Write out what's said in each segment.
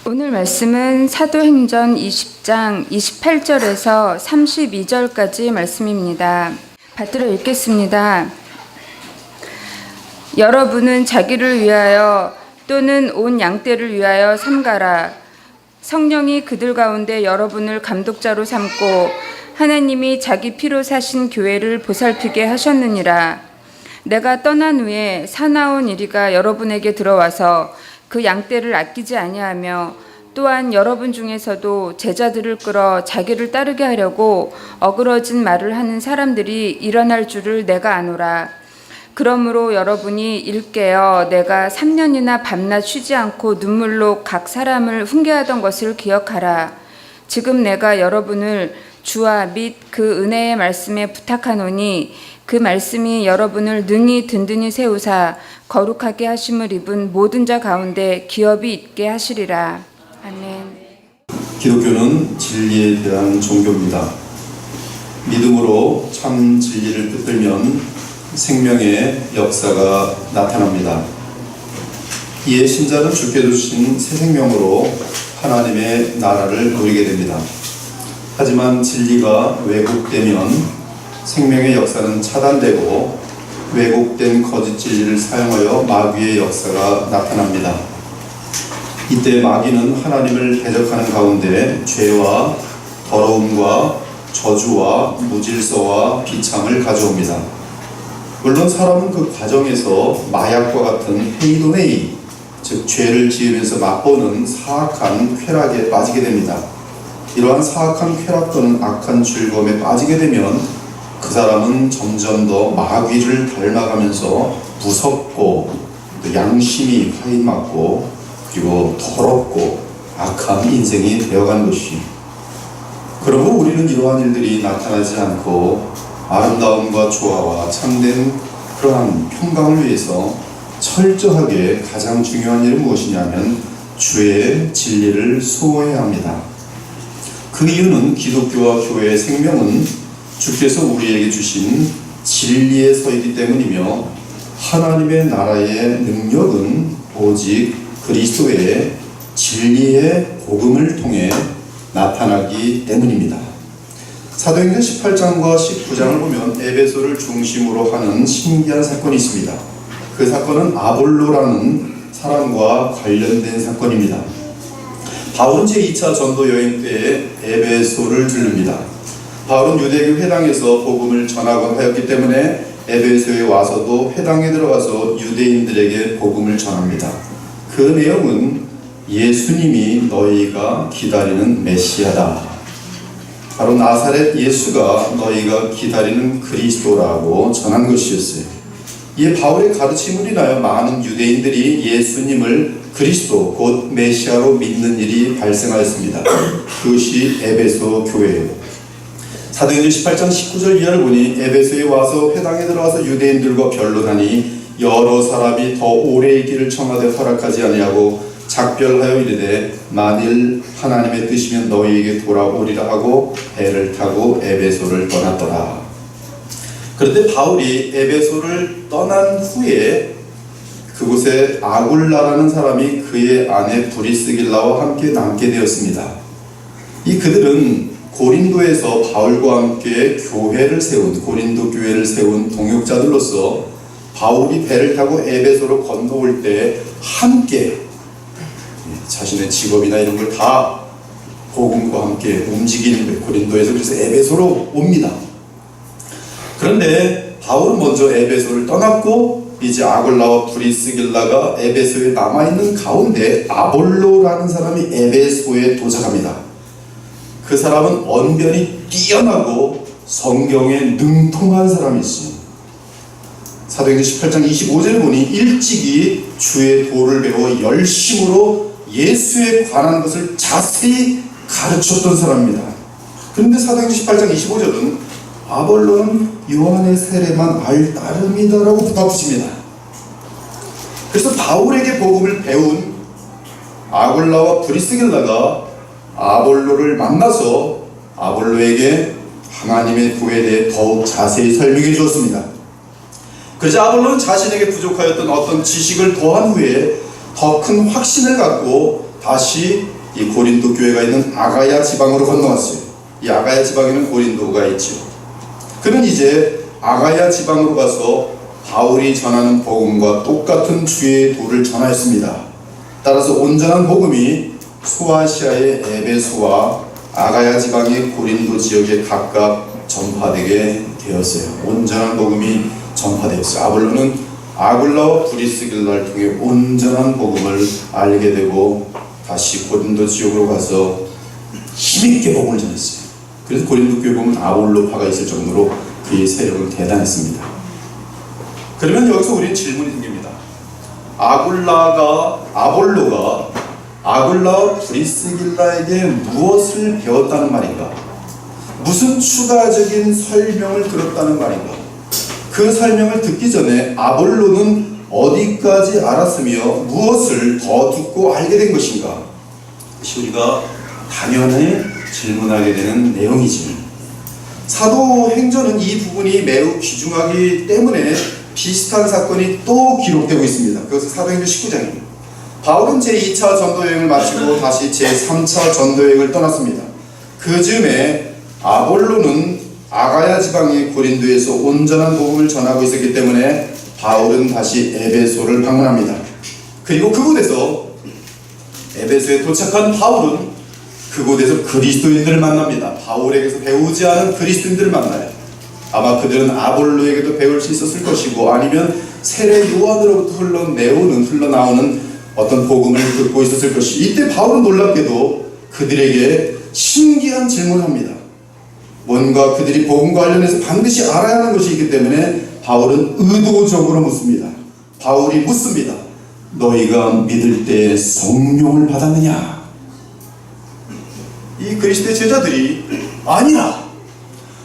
오늘 말씀은 사도행전 20장 28절에서 32절까지 말씀입니다. 받들어 읽겠습니다. 여러분은 자기를 위하여 또는 온 양떼를 위하여 삼가라. 성령이 그들 가운데 여러분을 감독자로 삼고 하나님이 자기 피로 사신 교회를 보살피게 하셨느니라. 내가 떠난 후에 사나운 이리가 여러분에게 들어와서 그 양떼를 아끼지 아니하며 또한 여러분 중에서도 제자들을 끌어 자기를 따르게 하려고 어그러진 말을 하는 사람들이 일어날 줄을 내가 아노라. 그러므로 여러분이 일깨어 내가 3년이나 밤낮 쉬지 않고 눈물로 각 사람을 훈계하던 것을 기억하라. 지금 내가 여러분을 주와 및 그 은혜의 말씀에 부탁하노니 그 말씀이 여러분을 능히 든든히 세우사 거룩하게 하심을 입은 모든 자 가운데 기업이 있게 하시리라. 아멘. 기독교는 진리에 대한 종교입니다. 믿음으로 참 진리를 붙들면 생명의 역사가 나타납니다. 이에 신자는 주께 주신 새 생명으로 하나님의 나라를 누리게 됩니다. 하지만 진리가 왜곡되면 생명의 역사는 차단되고 왜곡된 거짓 진리를 사용하여 마귀의 역사가 나타납니다. 이때 마귀는 하나님을 대적하는 가운데 죄와 더러움과 저주와 무질서와 비참을 가져옵니다. 물론 사람은 그 과정에서 마약과 같은 헤이도네이, 즉 죄를 지으면서 맛보는 사악한 쾌락에 빠지게 됩니다. 이러한 사악한 쾌락 또는 악한 즐거움에 빠지게 되면 그 사람은 점점 더 마귀를 닮아가면서 무섭고 또 양심이 화인맞고 그리고 더럽고 악한 인생이 되어가는 것이. 그러므로 우리는 이러한 일들이 나타나지 않고 아름다움과 조화와 참된 그러한 평강을 위해서 철저하게 가장 중요한 일은 무엇이냐면 주의 진리를 수호해야 합니다. 그 이유는 기독교와 교회의 생명은 주께서 우리에게 주신 진리에 서 있기 때문이며 하나님의 나라의 능력은 오직 그리스도의 진리의 복음을 통해 나타나기 때문입니다. 사도행전 18장과 19장을 보면 에베소를 중심으로 하는 신기한 사건이 있습니다. 그 사건은 아볼로라는 사람과 관련된 사건입니다. 바울은 제2차 전도 여행 때에 에베소를 들릅니다. 바울은 유대교 회당에서 복음을 전하곤 하였기 때문에 에베소에 와서도 회당에 들어가서 유대인들에게 복음을 전합니다. 그 내용은 예수님이 너희가 기다리는 메시아다. 바로 나사렛 예수가 너희가 기다리는 그리스도라고 전한 것이었어요. 이에 바울의 가르침을 인하여 많은 유대인들이 예수님을 그리스도 곧 메시아로 믿는 일이 발생하였습니다. 그것이 에베소 교회예요. 사도행전 18장 19절 이하를 보니 에베소에 와서 회당에 들어와서 유대인들과 변론하니 여러 사람이 더 오래 있기를 청하되 허락하지 아니하고 작별하여 이르되 만일 하나님의 뜻이면 너희에게 돌아오리라 하고 배를 타고 에베소를 떠났더라. 그런데 바울이 에베소를 떠난 후에 그곳에 아굴라라는 사람이 그의 아내 브리스길라와 함께 남게 되었습니다. 이 그들은 고린도에서 바울과 함께 교회를 세운 고린도 교회를 세운 동역자들로서 바울이 배를 타고 에베소로 건너올 때 함께 자신의 직업이나 이런 걸 다 복음과 함께 움직이는 거예요. 고린도에서 그래서 에베소로 옵니다. 그런데 바울은 먼저 에베소를 떠났고 이제 아굴라와 브리스길라가 에베소에 남아있는 가운데 아볼로라는 사람이 에베소에 도착합니다. 그 사람은 언변이 뛰어나고 성경에 능통한 사람이었습니다. 사도행전 18장 25절을 보니 일찍이 주의 도를 배워 열심으로 예수에 관한 것을 자세히 가르쳤던 사람입니다. 그런데 사도행전 18장 25절은 아볼로는 요한의 세례만 알 따름이다라고 붙어붙입니다. 그래서 바울에게 복음을 배운 아굴라와 브리스길라가 아볼로를 만나서 아볼로에게 하나님의 구에 대해 더욱 자세히 설명해 주었습니다. 그래서 아볼로는 자신에게 부족하였던 어떤 지식을 더한 후에 더 큰 확신을 갖고 다시 이 고린도 교회가 있는 아가야 지방으로 건너왔어요. 이 아가야 지방에는 고린도가 있죠. 그는 이제 아가야 지방으로 가서 바울이 전하는 복음과 똑같은 주의 도를 전하였습니다. 따라서 온전한 복음이 소아시아의 에베소와 아가야 지방의 고린도 지역에 각각 전파되게 되었어요. 온전한 복음이 전파되었어요. 아볼로는 아굴라와 브리스길라를 통해 온전한 복음을 알게 되고 다시 고린도 지역으로 가서 힘있게 복음을 전했어요. 그래서 고린도 교회 보면 아볼로파가 있을 정도로 그의 세력은 대단했습니다. 그러면 여기서 우리는 질문이 생깁니다. 아볼로가 아굴라와 브리스길라에게 무엇을 배웠다는 말인가? 무슨 추가적인 설명을 들었다는 말인가? 그 설명을 듣기 전에 아볼로는 어디까지 알았으며 무엇을 더 듣고 알게 된 것인가? 이것이 우리가 당연히 질문하게 되는 내용이지. 사도행전은 이 부분이 매우 귀중하기 때문에 비슷한 사건이 또 기록되고 있습니다. 그것은 사도행전 19장입니다. 바울은 제2차 전도여행을 마치고 다시 제3차 전도여행을 떠났습니다. 그 즈음에 아볼로는 아가야 지방의 고린도에서 온전한 복음을 전하고 있었기 때문에 바울은 다시 에베소를 방문합니다. 그리고 그곳에서 에베소에 도착한 바울은 그곳에서 그리스도인들을 만납니다. 바울에게서 배우지 않은 그리스도인들을 만나요. 아마 그들은 아볼로에게도 배울 수 있었을 것이고 아니면 세례 요한으로부터 흘러나오는 어떤 복음을 듣고 있었을 것이. 이때 바울은 놀랍게도 그들에게 신기한 질문을 합니다. 뭔가 그들이 복음과 관련해서 반드시 알아야 하는 것이 있기 때문에 바울은 의도적으로 묻습니다. 바울이 묻습니다. 너희가 믿을 때 성령을 받았느냐? 이 그리스도의 제자들이 아니라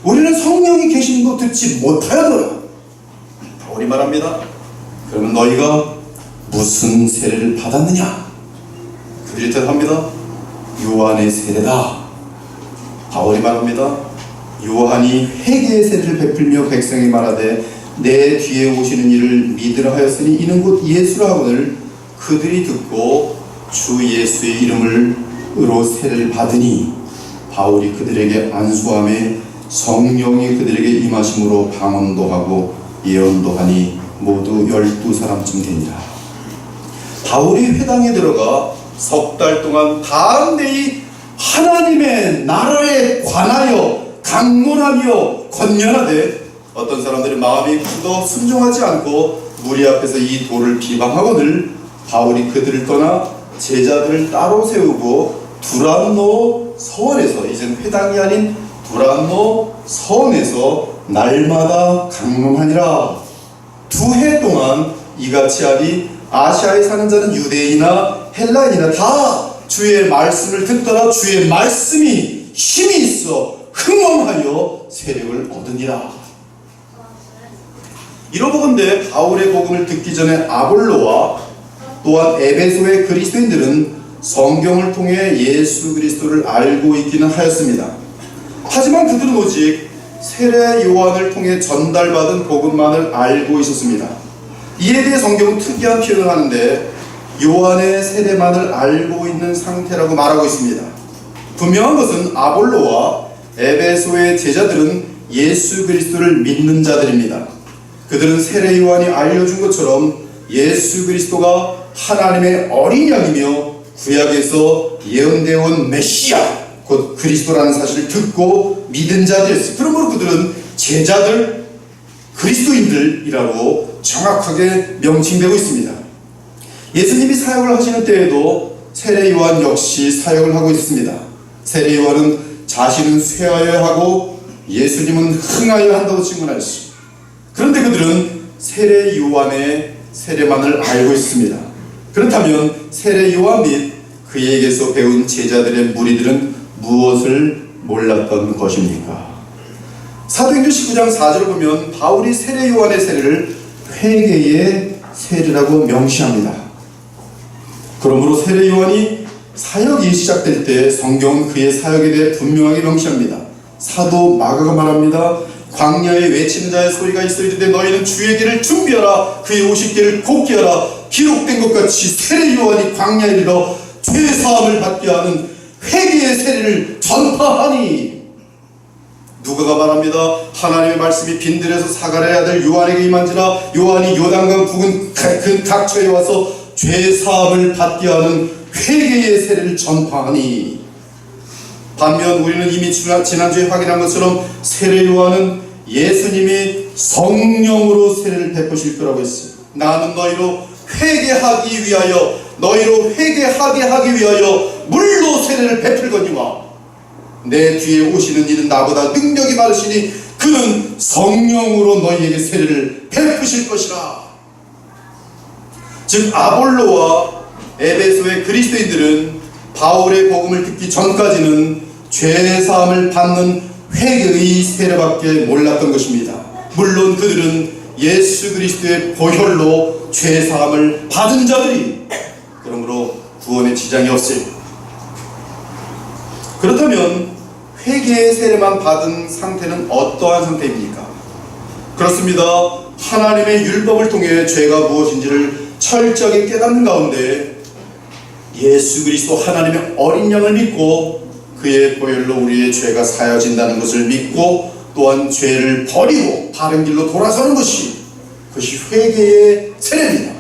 우리는 성령이 계심도 듣지 못하였노라. 바울이 말합니다. 그러면 너희가 무슨 세례를 받았느냐? 그들이 대답합니다. 요한의 세례다. 바울이 말합니다. 요한이 회개의 세례를 베풀며 백성이 말하되 내 뒤에 오시는 이를 믿으라 하였으니 이는 곧 예수라 하거늘 그들이 듣고 주 예수의 이름으로 세례를 받으니 바울이 그들에게 안수함에 성령이 그들에게 임하심으로 방언도 하고 예언도 하니 모두 12사람쯤 되니라. 바울이 회당에 들어가 석 달 동안 담대히 하나님의 나라에 관하여 강론하며 권면하되 어떤 사람들의 마음이 굳어 순종하지 않고 무리 앞에서 이 도를 비방하거늘 바울이 그들을 떠나 제자들을 따로 세우고 두란노 서원에서, 이젠 회당이 아닌 두란노 서원에서 날마다 강론하니라. 2해 동안 이같이 하니 아시아에 사는 자는 유대인이나 헬라인이나 다 주의 말씀을 듣더라. 주의 말씀이 힘이 있어 흥엄하여 세력을 얻으니라. 이러보건대 바울의 복음을 듣기 전에 아볼로와 또한 에베소의 그리스도인들은 성경을 통해 예수 그리스도를 알고 있기는 하였습니다. 하지만 그들은 오직 세례 요한을 통해 전달받은 복음만을 알고 있었습니다. 이에 대해 성경은 특이한 표현을 하는데 요한의 세례만을 알고 있는 상태라고 말하고 있습니다. 분명한 것은 아볼로와 에베소의 제자들은 예수 그리스도를 믿는 자들입니다. 그들은 세례 요한이 알려준 것처럼 예수 그리스도가 하나님의 어린 양이며 구약에서 예언되어 온 메시아 곧 그리스도라는 사실을 듣고 믿은 자들이었습니다. 그러므로 그들은 제자들, 그리스도인들이라고 정확하게 명칭되고 있습니다. 예수님이 사역을 하시는 때에도 세례 요한 역시 사역을 하고 있습니다. 세례 요한은 자신은 쇠하여야 하고 예수님은 흥하여야 한다고 증언하였습니다. 그런데 그들은 세례 요한의 세례만을 알고 있습니다. 그렇다면 세례 요한 및 그에게서 배운 제자들의 무리들은 무엇을 몰랐던 것입니까? 사도행전 19장 4절을 보면 바울이 세례 요한의 세례를 회개의 세례라고 명시합니다. 그러므로 세례 요한이 사역이 시작될 때 성경은 그의 사역에 대해 분명하게 명시합니다. 사도 마가가 말합니다. 광야에 외치는 자의 소리가 있어이르되 너희는 주의 길을 준비하라. 그의 오실 길을 곧게 하라. 기록된 것 같이 세례 요한이 광야에 이르러 죄사함을 받게 하는 회개의 세례를 전파하니. 누가가 말합니다. 하나님의 말씀이 빈들에서 사가랴의 아들 요한에게 임한지라 요한이 요단강 부근 그 각처에 와서 죄사함을 받게 하는 회개의 세례를 전파하니. 반면 우리는 이미 지난주에 확인한 것처럼 세례 요한은 예수님이 성령으로 세례를 베푸실 거라고 했어요. 나는 너희로 회개하기 위하여 물로 세례를 베풀거니와 내 뒤에 오시는 이는 나보다 능력이 많으시니 그는 성령으로 너희에게 세례를 베푸실 것이라. 즉 아볼로와 에베소의 그리스도인들은 바울의 복음을 듣기 전까지는 죄사함을 받는 회개의 세례밖에 몰랐던 것입니다. 물론 그들은 예수 그리스도의 보혈로 죄사함을 받은 자들이, 그러므로 구원에 지장이 없어요. 그렇다면 회개의 세례만 받은 상태는 어떠한 상태입니까? 그렇습니다. 하나님의 율법을 통해 죄가 무엇인지를 철저하게 깨닫는 가운데 예수 그리스도 하나님의 어린 양을 믿고 그의 보혈로 우리의 죄가 사여진다는 것을 믿고 또한 죄를 버리고 바른 길로 돌아서는 것이, 그것이 회개의 세례입니다.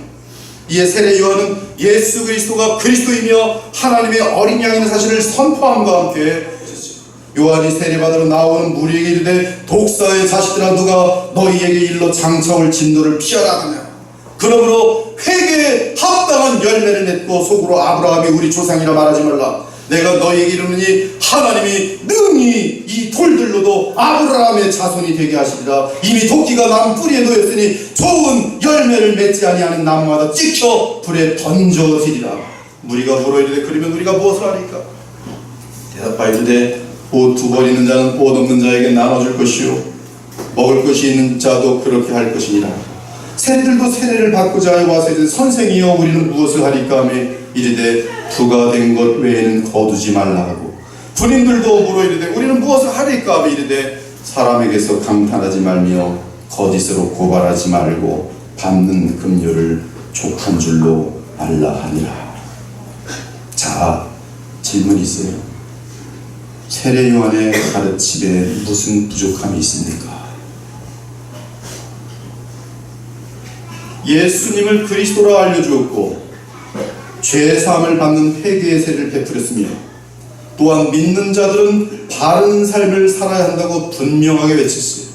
이에 세례 요한은 예수 그리스도가 그리스도이며 하나님의 어린 양이라는 사실을 선포함과 함께 요한이 세례받으러 나오는 무리에게 이르되 독사의 자식들아 누가 너희에게 일러 장차올 진노를 피하라 하며 그러므로 회개에 합당한 열매를 맺고 속으로 아브라함이 우리 조상이라 말하지 말라. 내가 너희에게 이르노니 하나님이 능히 이 돌들로도 아브라함의 자손이 되게 하시리라. 이미 도끼가 나무 뿌리에 놓였으니 좋은 열매를 맺지 아니하는 나무마다 찍혀 불에 던져지리라. 무리가 물어 이르되 그러면 우리가 무엇을 하리까? 대답하이르되 옷 두 벌 있는 자는 옷 없는 자에게 나눠줄 것이요 먹을 것이 있는 자도 그렇게 할 것이니라. 세리들도 세례를 받고자 하여 와서 이르되 선생이여 우리는 무엇을 하리까 하며 이르되 부가 된 것 외에는 거두지 말라 하고, 군인들도 물어 이르되 우리는 무엇을 하리까 하며 이르되 사람에게서 강탈하지 말며 거짓으로 고발하지 말고 받는 금료를 족한 줄로 알라 하니라. 자, 질문이 있어요. 세례 요한의 가르침에 무슨 부족함이 있습니까? 예수님을 그리스도로 알려주었고 죄사함을 받는 회개의 세례를 베풀었으며 또한 믿는 자들은 바른 삶을 살아야 한다고 분명하게 외쳤어요.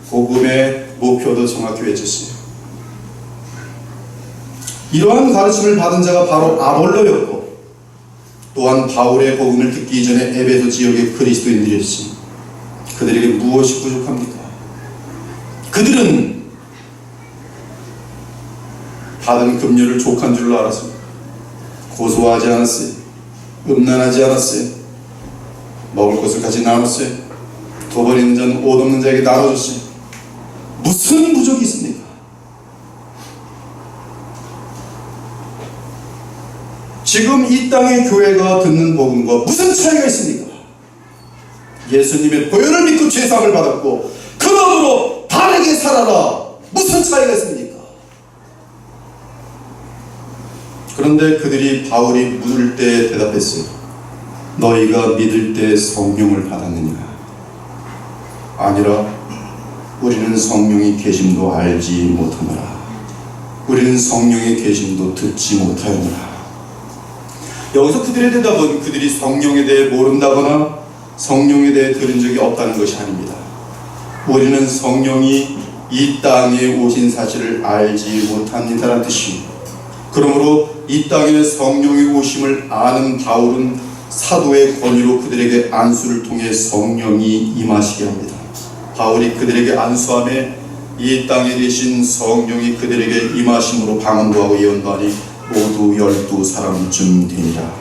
복음의 목표도 정확히 외쳤어요. 이러한 가르침을 받은 자가 바로 아볼로였고 또한 바울의 복음을 듣기 이전에 에베소 지역의 그리스도인들이었으니 그들에게 무엇이 부족합니까? 그들은 받은 금료를 족한 줄로 알았습니다. 고소하지 않았어요. 음란하지 않았어요. 먹을 것을 같이 나눴어요. 두 벌 있는 자는 옷 없는 자에게 나눠줬어요. 무슨 부족이 있습니까? 지금 이 땅의 교회가 듣는 복음과 무슨 차이가 있습니까? 예수님의 보혈을 믿고 죄사함을 받았고 그 마음으로 바르게 살아라. 무슨 차이가 있습니까? 그런데 그들이 바울이 물을 때 대답했어요. 너희가 믿을 때 성령을 받았느냐? 아니라 우리는 성령의 계심도 알지 못하노라. 우리는 성령의 계심도 듣지 못하였노라. 여기서 그들의 대답은 그들이 성령에 대해 모른다거나 성령에 대해 들은 적이 없다는 것이 아닙니다. 우리는 성령이 이 땅에 오신 사실을 알지 못합니다라는 뜻입니다. 그러므로 이 땅에 성령의 오심을 아는 바울은 사도의 권위로 그들에게 안수를 통해 성령이 임하시게 합니다. 바울이 그들에게 안수함에 이 땅에 계신 성령이 그들에게 임하심으로 방언도 하고 예언도 하니 모두 12사람쯤 되니라.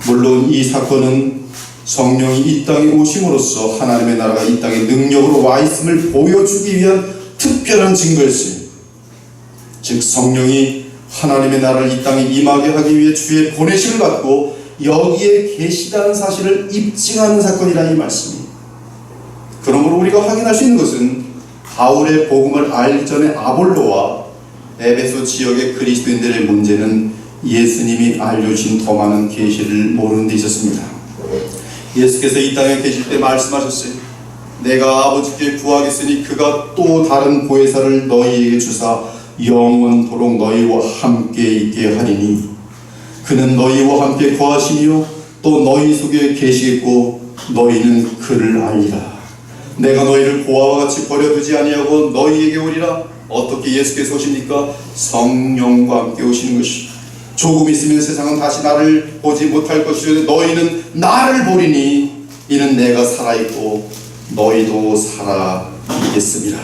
물론 이 사건은 성령이 이 땅에 오심으로써 하나님의 나라가 이 땅에 능력으로 와 있음을 보여주기 위한 특별한 증거였어요. 즉 성령이 하나님의 나라를 이 땅에 임하게 하기 위해 주의 보내심을 받고 여기에 계시다는 사실을 입증하는 사건이라는 이 말씀입니다. 그러므로 우리가 확인할 수 있는 것은 바울의 복음을 알기 전에 아볼로와 에베소 지역의 그리스도인들의 문제는 예수님이 알려주신 더 많은 계시를 모르는 데 있었습니다. 예수께서 이 땅에 계실 때 말씀하셨어요. 내가 아버지께 구하겠으니 그가 또 다른 보혜사를 너희에게 주사 영원토록 너희와 함께 있게 하리니 그는 너희와 함께 거하시며 또 너희 속에 계시겠고 너희는 그를 알리라. 내가 너희를 고아와 같이 버려두지 아니하고 너희에게 오리라. 어떻게 예수께서 오십니까? 성령과 함께 오시는 것이. 조금 있으면 세상은 다시 나를 보지 못할 것이요 너희는 나를 보리니 이는 내가 살아있고 너희도 살아있겠습니다.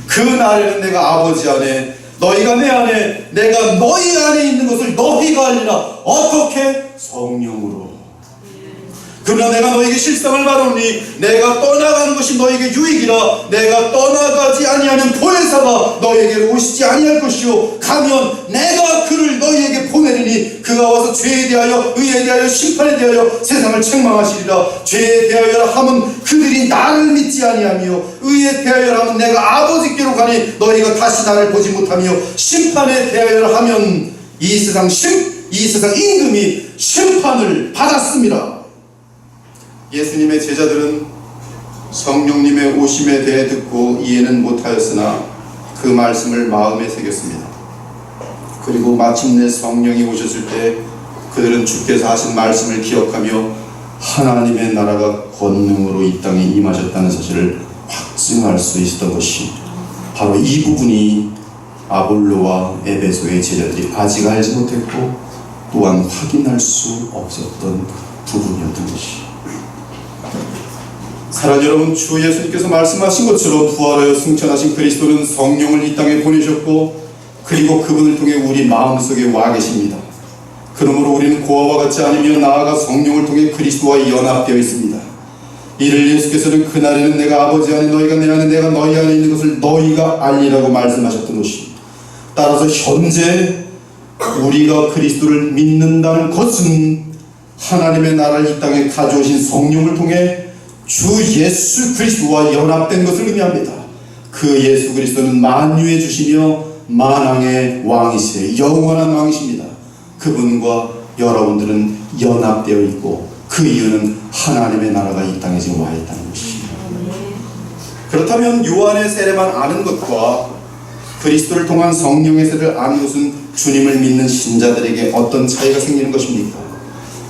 그 날에는 내가 아버지 안에 너희가 내 안에 내가 너희 안에 있는 것을 너희가 알리라. 어떻게? 성령으로. 그러나 내가 너에게 실상을 말하노니 내가 떠나가는 것이 너에게 유익이라. 내가 떠나가지 아니하면 보혜사가 너에게로 오시지 아니할 것이요 가면 내가 그를 너희에게 보내리니 그가 와서 죄에 대하여 의에 대하여 심판에 대하여 세상을 책망하시리라. 죄에 대하여 하면 그들이 나를 믿지 아니하며 의에 대하여 하면 내가 아버지께로 가니 너희가 다시 나를 보지 못하며 심판에 대하여 하면 이 세상 임금이 심판을 받았습니다. 예수님의 제자들은 성령님의 오심에 대해 듣고 이해는 못하였으나 그 말씀을 마음에 새겼습니다. 그리고 마침내 성령이 오셨을 때 그들은 주께서 하신 말씀을 기억하며 하나님의 나라가 권능으로 이 땅에 임하셨다는 사실을 확증할 수 있었던 것이 바로 이 부분이 아볼로와 에베소의 제자들이 아직 알지 못했고 또한 확인할 수 없었던 부분이었던 것이. 사랑하는 여러분, 주 예수님께서 말씀하신 것처럼 부활하여 승천하신 그리스도는 성령을 이 땅에 보내셨고 그리고 그분을 통해 우리 마음속에 와 계십니다. 그러므로 우리는 고아와 같지 않으며 나아가 성령을 통해 그리스도와 연합되어 있습니다. 이를 예수께서는 그날에는 내가 아버지 안에 너희가 내 안에 내가 너희 안에 있는 것을 너희가 알리라고 말씀하셨던 것이. 따라서 현재 우리가 그리스도를 믿는다는 것은 하나님의 나라를 이 땅에 가져오신 성령을 통해 주 예수 그리스도와 연합된 것을 의미합니다. 그 예수 그리스도는 만유의 주시며 만왕의 왕이시요 영원한 왕이십니다. 그분과 여러분들은 연합되어 있고 그 이유는 하나님의 나라가 이 땅에 지금 와 있다는 것입니다. 그렇다면 요한의 세례만 아는 것과 그리스도를 통한 성령의 세례를 아는 것은 주님을 믿는 신자들에게 어떤 차이가 생기는 것입니까?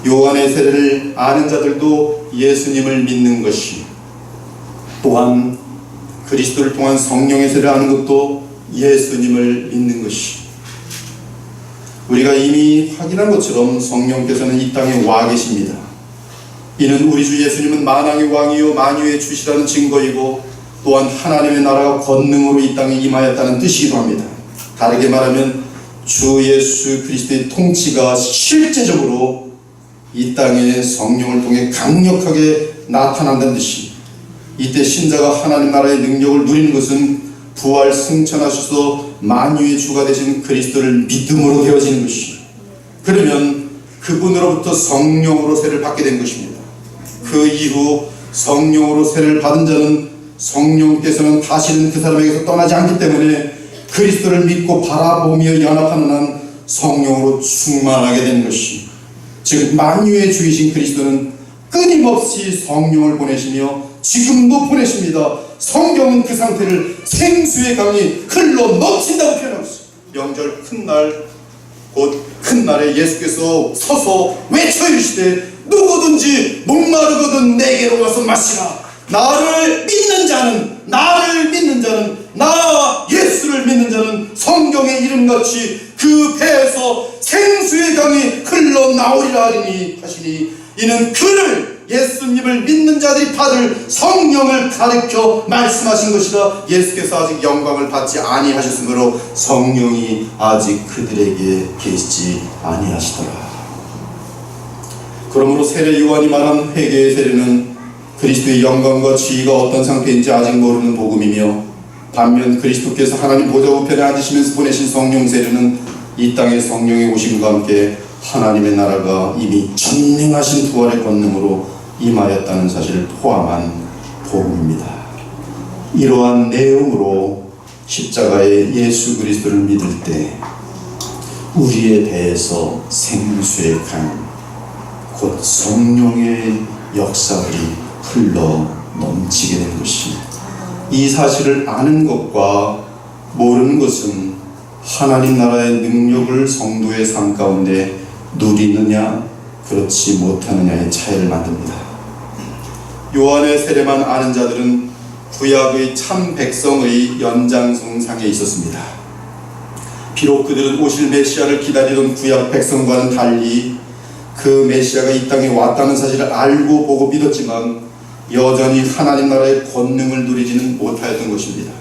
요한의 세례를 아는 자들도 예수님을 믿는 것이, 또한 그리스도를 통한 성령의 세례를 아는 것도 예수님을 믿는 것이, 우리가 이미 확인한 것처럼 성령께서는 이 땅에 와 계십니다. 이는 우리 주 예수님은 만왕의 왕이요 만유의 주시라는 증거이고 또한 하나님의 나라가 권능으로 이 땅에 임하였다는 뜻이기도 합니다. 다르게 말하면 주 예수 그리스도의 통치가 실제적으로 이 땅에 성령을 통해 강력하게 나타난다는 뜻이, 이때 신자가 하나님 나라의 능력을 누리는 것은 부활 승천하셔서 만유의 주가 되신 그리스도를 믿음으로 되어지는 것이, 그러면 그분으로부터 성령으로 세례를 받게 된 것입니다. 그 이후 성령으로 세례를 받은 자는 성령께서는 다시는 그 사람에게서 떠나지 않기 때문에 그리스도를 믿고 바라보며 연합하는 한 성령으로 충만하게 된 것이, 즉 만유의 주이신 그리스도는 끊임없이 성령을 보내시며 지금도 보내십니다. 성경은 그 상태를 생수의 강이 흘러 넘친다고 표현하고 있어요. 명절 큰날, 곧 큰날에 예수께서 서서 외쳐 이르시되 누구든지 목마르거든 내게로 와서 마시라. 나를 믿는 자는 나 예수를 믿는 자는 성경의 이름같이 그 배에서 생수의 강이 흘러나오리라 하시니, 이는 그를 예수님을 믿는 자들이 받을 성령을 가르쳐 말씀하신 것이라. 예수께서 아직 영광을 받지 아니하셨으므로 성령이 아직 그들에게 계시지 아니하시더라. 그러므로 세례 요한이 말한 회개의 세례는 그리스도의 영광과 지위가 어떤 상태인지 아직 모르는 복음이며, 반면 그리스도께서 하나님 보좌 우편에 앉으시면서 보내신 성령 세례는 이 땅의 성령의 오심과 함께 하나님의 나라가 이미 전능하신 부활의 권능으로 임하였다는 사실을 포함한 복음입니다. 이러한 내용으로 십자가의 예수 그리스도를 믿을 때 우리에 대해서 생수의 강, 곧 성령의 역사들이 흘러 넘치게 된 것입니다. 이 사실을 아는 것과 모르는 것은 하나님 나라의 능력을 성도의 삶 가운데 누리느냐 그렇지 못하느냐의 차이를 만듭니다. 요한의 세례만 아는 자들은 구약의 참 백성의 연장선상에 있었습니다. 비록 그들은 오실 메시아를 기다리던 구약 백성과는 달리 그 메시아가 이 땅에 왔다는 사실을 알고 보고 믿었지만 여전히 하나님 나라의 권능을 누리지는 못하였던 것입니다.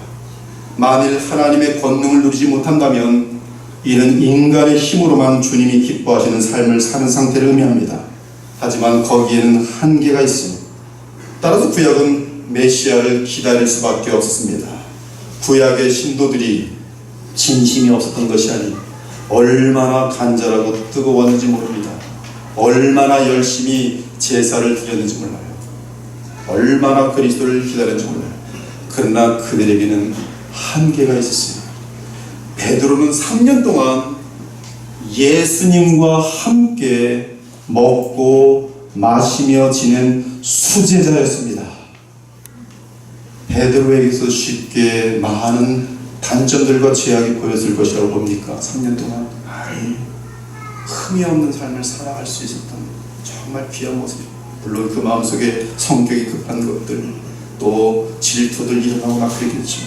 만일 하나님의 권능을 누리지 못한다면 이는 인간의 힘으로만 주님이 기뻐하시는 삶을 사는 상태를 의미합니다. 하지만 거기에는 한계가 있습니다. 따라서 구약은 메시아를 기다릴 수밖에 없었습니다. 구약의 신도들이 진심이 없었던 것이 아니 얼마나 간절하고 뜨거웠는지 모릅니다. 얼마나 열심히 제사를 드렸는지 몰라요. 얼마나 그리스도를 기다렸는지 몰라요. 그러나 그들에게는 한계가 있었어요. 베드로는 3년 동안 예수님과 함께 먹고 마시며 지낸 수제자였습니다. 베드로에게서 쉽게 많은 단점들과 죄악이 보였을 것이라고 봅니까? 3년 동안 흠이 없는 삶을 살아갈 수 있었던 정말 귀한 모습입니다. 물론 그 마음속에 성격이 급한 것들, 또 질투들 일어나고 막 그랬겠죠.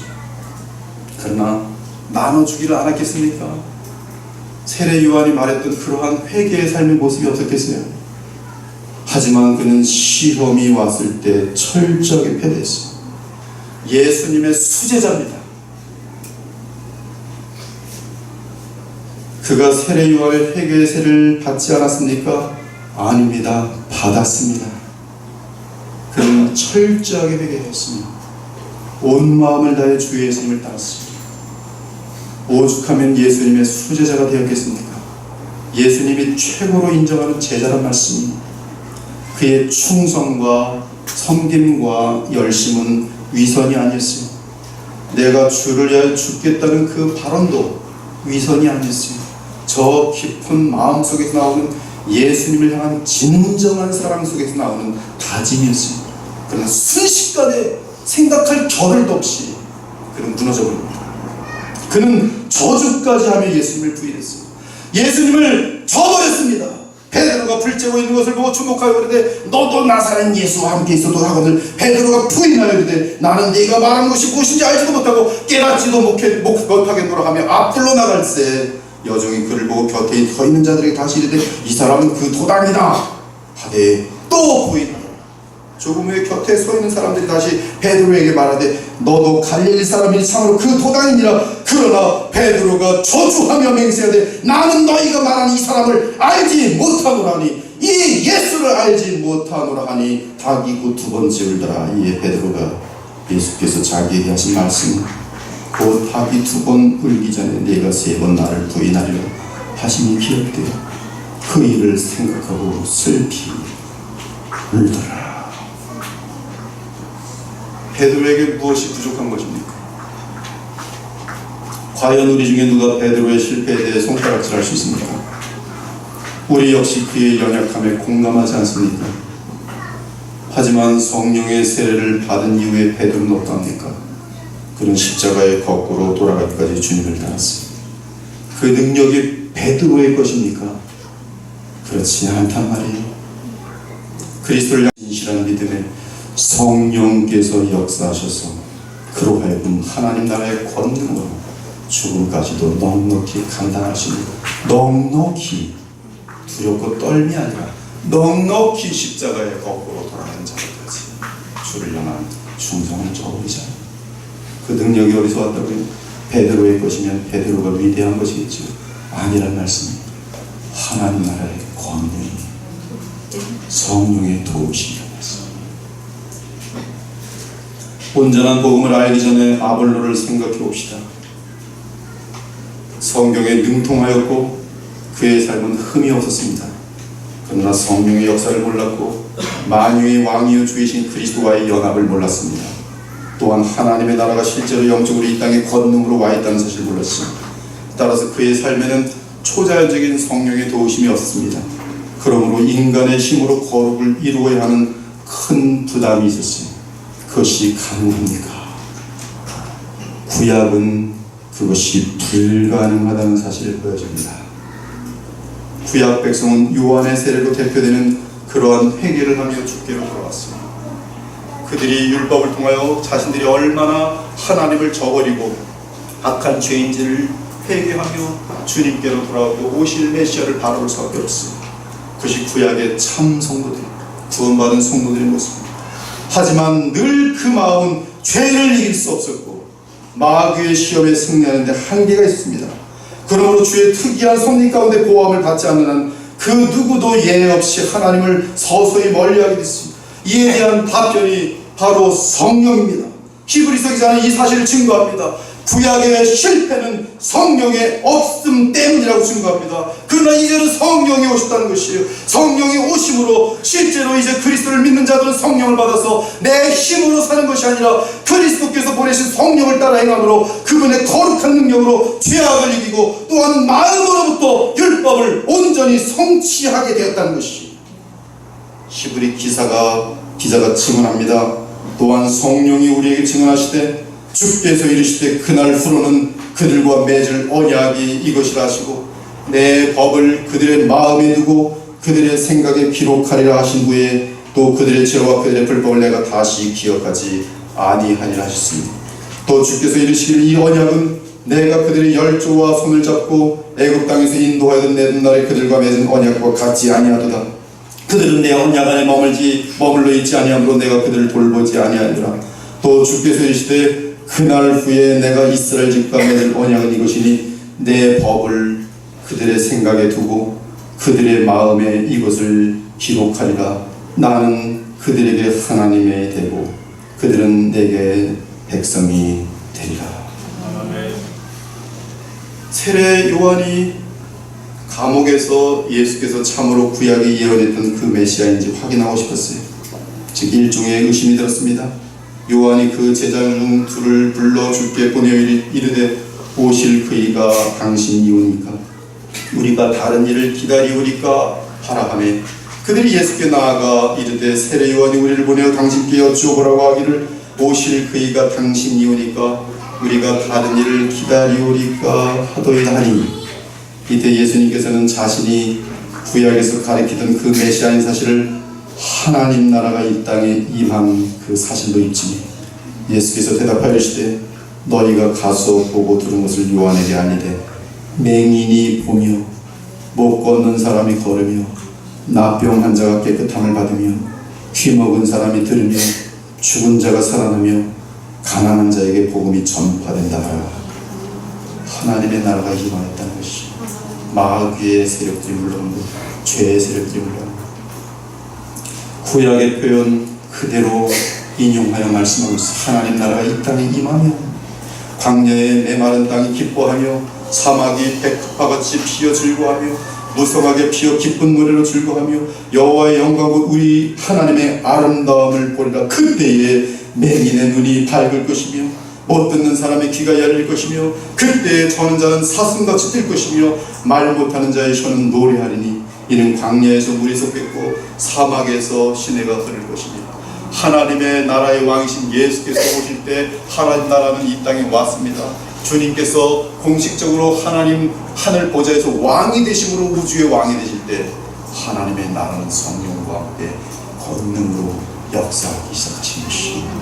그러나 나눠주기를 않았겠습니까? 세례 요한이 말했던 그러한 회개의 삶의 모습이 없었겠어요? 하지만 그는 시험이 왔을 때 철저하게 패배했어요. 예수님의 수제자입니다. 그가 세례 요한의 회개의 세를 받지 않았습니까? 아닙니다. 받았습니다. 그는 철저하게 회개했습니다. 온 마음을 다해 주 예수님을 따랐습니다. 오죽하면 예수님의 수제자가 되었겠습니까? 예수님이 최고로 인정하는 제자란 말씀이 그의 충성과 섬김과 열심은 위선이 아니었어요. 내가 주를 위하여 죽겠다는 그 발언도 위선이 아니었어요. 저 깊은 마음 속에서 나오는 예수님을 향한 진정한 사랑 속에서 나오는 다짐이었어요. 그러나 순식간에 생각할 겨를도 없이 그는 무너져버립니다. 그는 저주까지 하며 예수님을 부인했어요. 예수님을 저버렸습니다. 베드로가 불쬐고 있는 것을 보고 주목하여 이르되 너도 나사렛 예수와 함께 있어도 하거늘 베드로가 부인하여 이르되 나는 네가 말하는 것이 무엇인지 알지도 못하고 깨닫지도 못하겠노라 하며 앞으로 나갈새 여종이 그를 보고 곁에 서 있는 자들에게 다시 이르되 이 사람은 그 도당이다 하되 또 부인하라. 조금 후에 곁에 서 있는 사람들이 다시 베드로에게 말하되 너도 갈릴리 사람이니 참으로 그 도당이니라. 그러나 베드로가 저주하며 맹세하되 나는 너희가 말하는 이 사람을 알지 못하노라니 이 예수를 알지 못하노라 하니 닭이 곧 두 번째 울더라. 이에 베드로가 예수께서 자기에게 하신 말씀 곧 닭이 두 번 울기 전에 네가 세 번 나를 부인하리라 하심이 기억되어 그 일을 생각하고 슬피 울더라. 베드로에게 무엇이 부족한 것입니까? 과연 우리 중에 누가 베드로의 실패에 대해 손가락질할 수 있습니까? 우리 역시 그의 연약함에 공감하지 않습니까? 하지만 성령의 세례를 받은 이후에 베드로는 어떠합니까? 그는 십자가의 거꾸로 돌아가기까지 주님을 따랐습니다. 그 능력이 베드로의 것입니까? 그렇지 않단 말이에요. 그리스도를 향한 진실한 믿음에 성령께서 역사하셔서 그로 하여금 하나님 나라의 권능으로 죽음까지도 넉넉히 감당하시는 넉넉히 두렵고 떨미 아니라 넉넉히 십자가의 거꾸로 돌아가는 자들까지 주를 향한 충성을 저버리자. 그 능력이 어디서 왔다고요? 베드로의 것이면 베드로가 위대한 것이겠죠. 아니란 말씀입니다. 하나님 나라의 권능이 성령의 도우심이라는 말씀. 온전한 복음을 알기 전에 아볼로를 생각해 봅시다. 성경에 능통하였고 그의 삶은 흠이 없었습니다. 그러나 성령의 역사를 몰랐고 만유의 왕이요 주이신 그리스도와의 연합을 몰랐습니다. 또한 하나님의 나라가 실제로 영적으로 이 땅에 권능으로 와 있다는 사실을 몰랐습니다. 따라서 그의 삶에는 초자연적인 성령의 도우심이 없습니다. 그러므로 인간의 힘으로 거룩을 이루어야 하는 큰 부담이 있었어요. 그것이 가능합니까? 구약은 그것이 불가능하다는 사실을 보여줍니다. 구약 백성은 요한의 세례로 대표되는 그러한 회개를 하며 주께로 돌아왔습니다. 그들이 율법을 통하여 자신들이 얼마나 하나님을 저버리고 악한 죄인지를 회개하며 주님께로 돌아오고 오실 메시아를 바로 서결었습니다. 그것이 구약의 참 성도들, 구원받은 성도들의 모습입니다. 하지만 늘 그 마음은 죄를 이길 수 없었고 마귀의 시험에 승리하는 데 한계가 있습니다. 그러므로 주의 특이한 섭리 가운데 보호함을 받지 않는 한 그 누구도 예외 없이 하나님을 서서히 멀리하게 됐습니다. 이에 대한 답변이 바로 성령입니다. 히브리서 기자는 이 사실을 증거합니다. 구약의 실패는 성령의 없음 때문이라고 증거합니다. 그러나 이제는 성령이 오셨다는 것이에요. 성령이 오심으로 실제로 이제 그리스도를 믿는 자들은 성령을 받아서 내 힘으로 사는 것이 아니라 그리스도께서 보내신 성령을 따라 행함으로 그분의 거룩한 능력으로 죄악을 이기고 또한 마음으로부터 율법을 온전히 성취하게 되었다는 것이 히브리 기자가 증언합니다. 또한 성령이 우리에게 증언하시되 주께서 이르시되 그날 후로는 그들과 맺을 언약이 이것이라 하시고 내 법을 그들의 마음에 두고 그들의 생각에 기록하리라 하신 후에 또 그들의 죄와 그들의 불법을 내가 다시 기억하지 아니하리라 하셨습니다. 또 주께서 이르시기를 이 언약은 내가 그들의 열조와 손을 잡고 애굽 땅에서 인도하여던 내 날에 그들과 맺은 언약과 같지 아니하도다. 그들은 내 언약 안에 머물러 있지 아니하므로 내가 그들을 돌보지 아니하리라. 또 주께서 이르시되 그날 후에 내가 이스라엘 집과 맺을 언약은 이것이니 내 법을 그들의 생각에 두고 그들의 마음에 이것을 기록하리라. 나는 그들에게 하나님이 되고 그들은 내게 백성이 되리라. 세례 요한이 감옥에서 예수께서 참으로 구약에 예언했던 그 메시아인지 확인하고 싶었어요. 즉 일종의 의심이 들었습니다. 요한이 그 제자 중 둘을 불러 주께 보내어 이르되 오실 그이가 당신이오니까 우리가 다른 일을 기다리오리까 하라 하매 그들이 예수께 나아가 이르되 세례 요한이 우리를 보내어 당신께 여쭈어보라고 하기를 오실 그이가 당신이오니까 우리가 다른 일을 기다리오리까 하더이다 하니 이때 예수님께서는 자신이 구약에서 가리키던 그 메시아인 사실을 하나님 나라가 이 땅에 임한 그 사실로 입지니 예수께서 대답하시되 너희가 가서 보고 들은 것을 요한에게 아니되 맹인이 보며 못 걷는 사람이 걸으며 나병 환자가 깨끗함을 받으며 귀먹은 사람이 들으며 죽은 자가 살아나며 가난한 자에게 복음이 전파된다 하라. 하나님의 나라가 임하였다는 것이 마귀의 세력들이 물러오고 죄의 세력들이 물러오고 구약의 표현 그대로 인용하여 말씀하고 있어. 하나님 나라가 이 땅에 임하며 광야의 메마른 땅이 기뻐하며 사막이 백합화같이 피어 즐거워하며 무성하게 피어 기쁜 노래로 즐거워하며 여호와의 영광과 우리 하나님의 아름다움을 보리라. 그때에 맹인의 눈이 밝을 것이며 못 듣는 사람의 귀가 열릴 것이며 그때에 저는 자는 사슴같이 뛸 것이며 말 못하는 자의 혀는 노래하리니 이는 광야에서 물이 솟겠고 사막에서 시내가 흐를 것입니다. 하나님의 나라의 왕이신 예수께서 오실 때 하나님 나라는 이 땅에 왔습니다. 주님께서 공식적으로 하나님 하늘 보좌에서 왕이 되심으로 우주의 왕이 되실 때 하나님의 나라는 성령과 함께 권능으로 역사하기 시작하신 것입니다.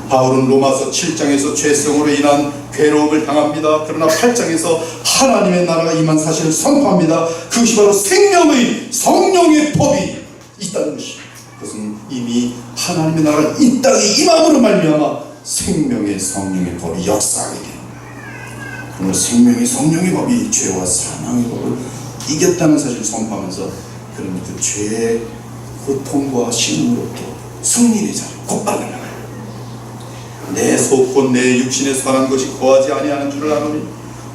바울은 로마서 7장에서 죄성으로 인한 괴로움을 당합니다. 그러나 8장에서 하나님의 나라가 임한 사실을 선포합니다. 그것이 바로 생명의 성령의 법이 있다는 것입니다. 그것은 이미 하나님의 나라가 이 땅에 임함으로 말미암아 생명의 성령의 법이 역사하게 됩니다. 그러나 생명의 성령의 법이 죄와 사망의 법을 이겼다는 사실을 선포하면서 그런 그 죄의 고통과 신음으로부터 승리의 자리 곧바로 나가요. 내 속 곧 내 육신에 선한 것이 거하지 아니하는 줄을 아노니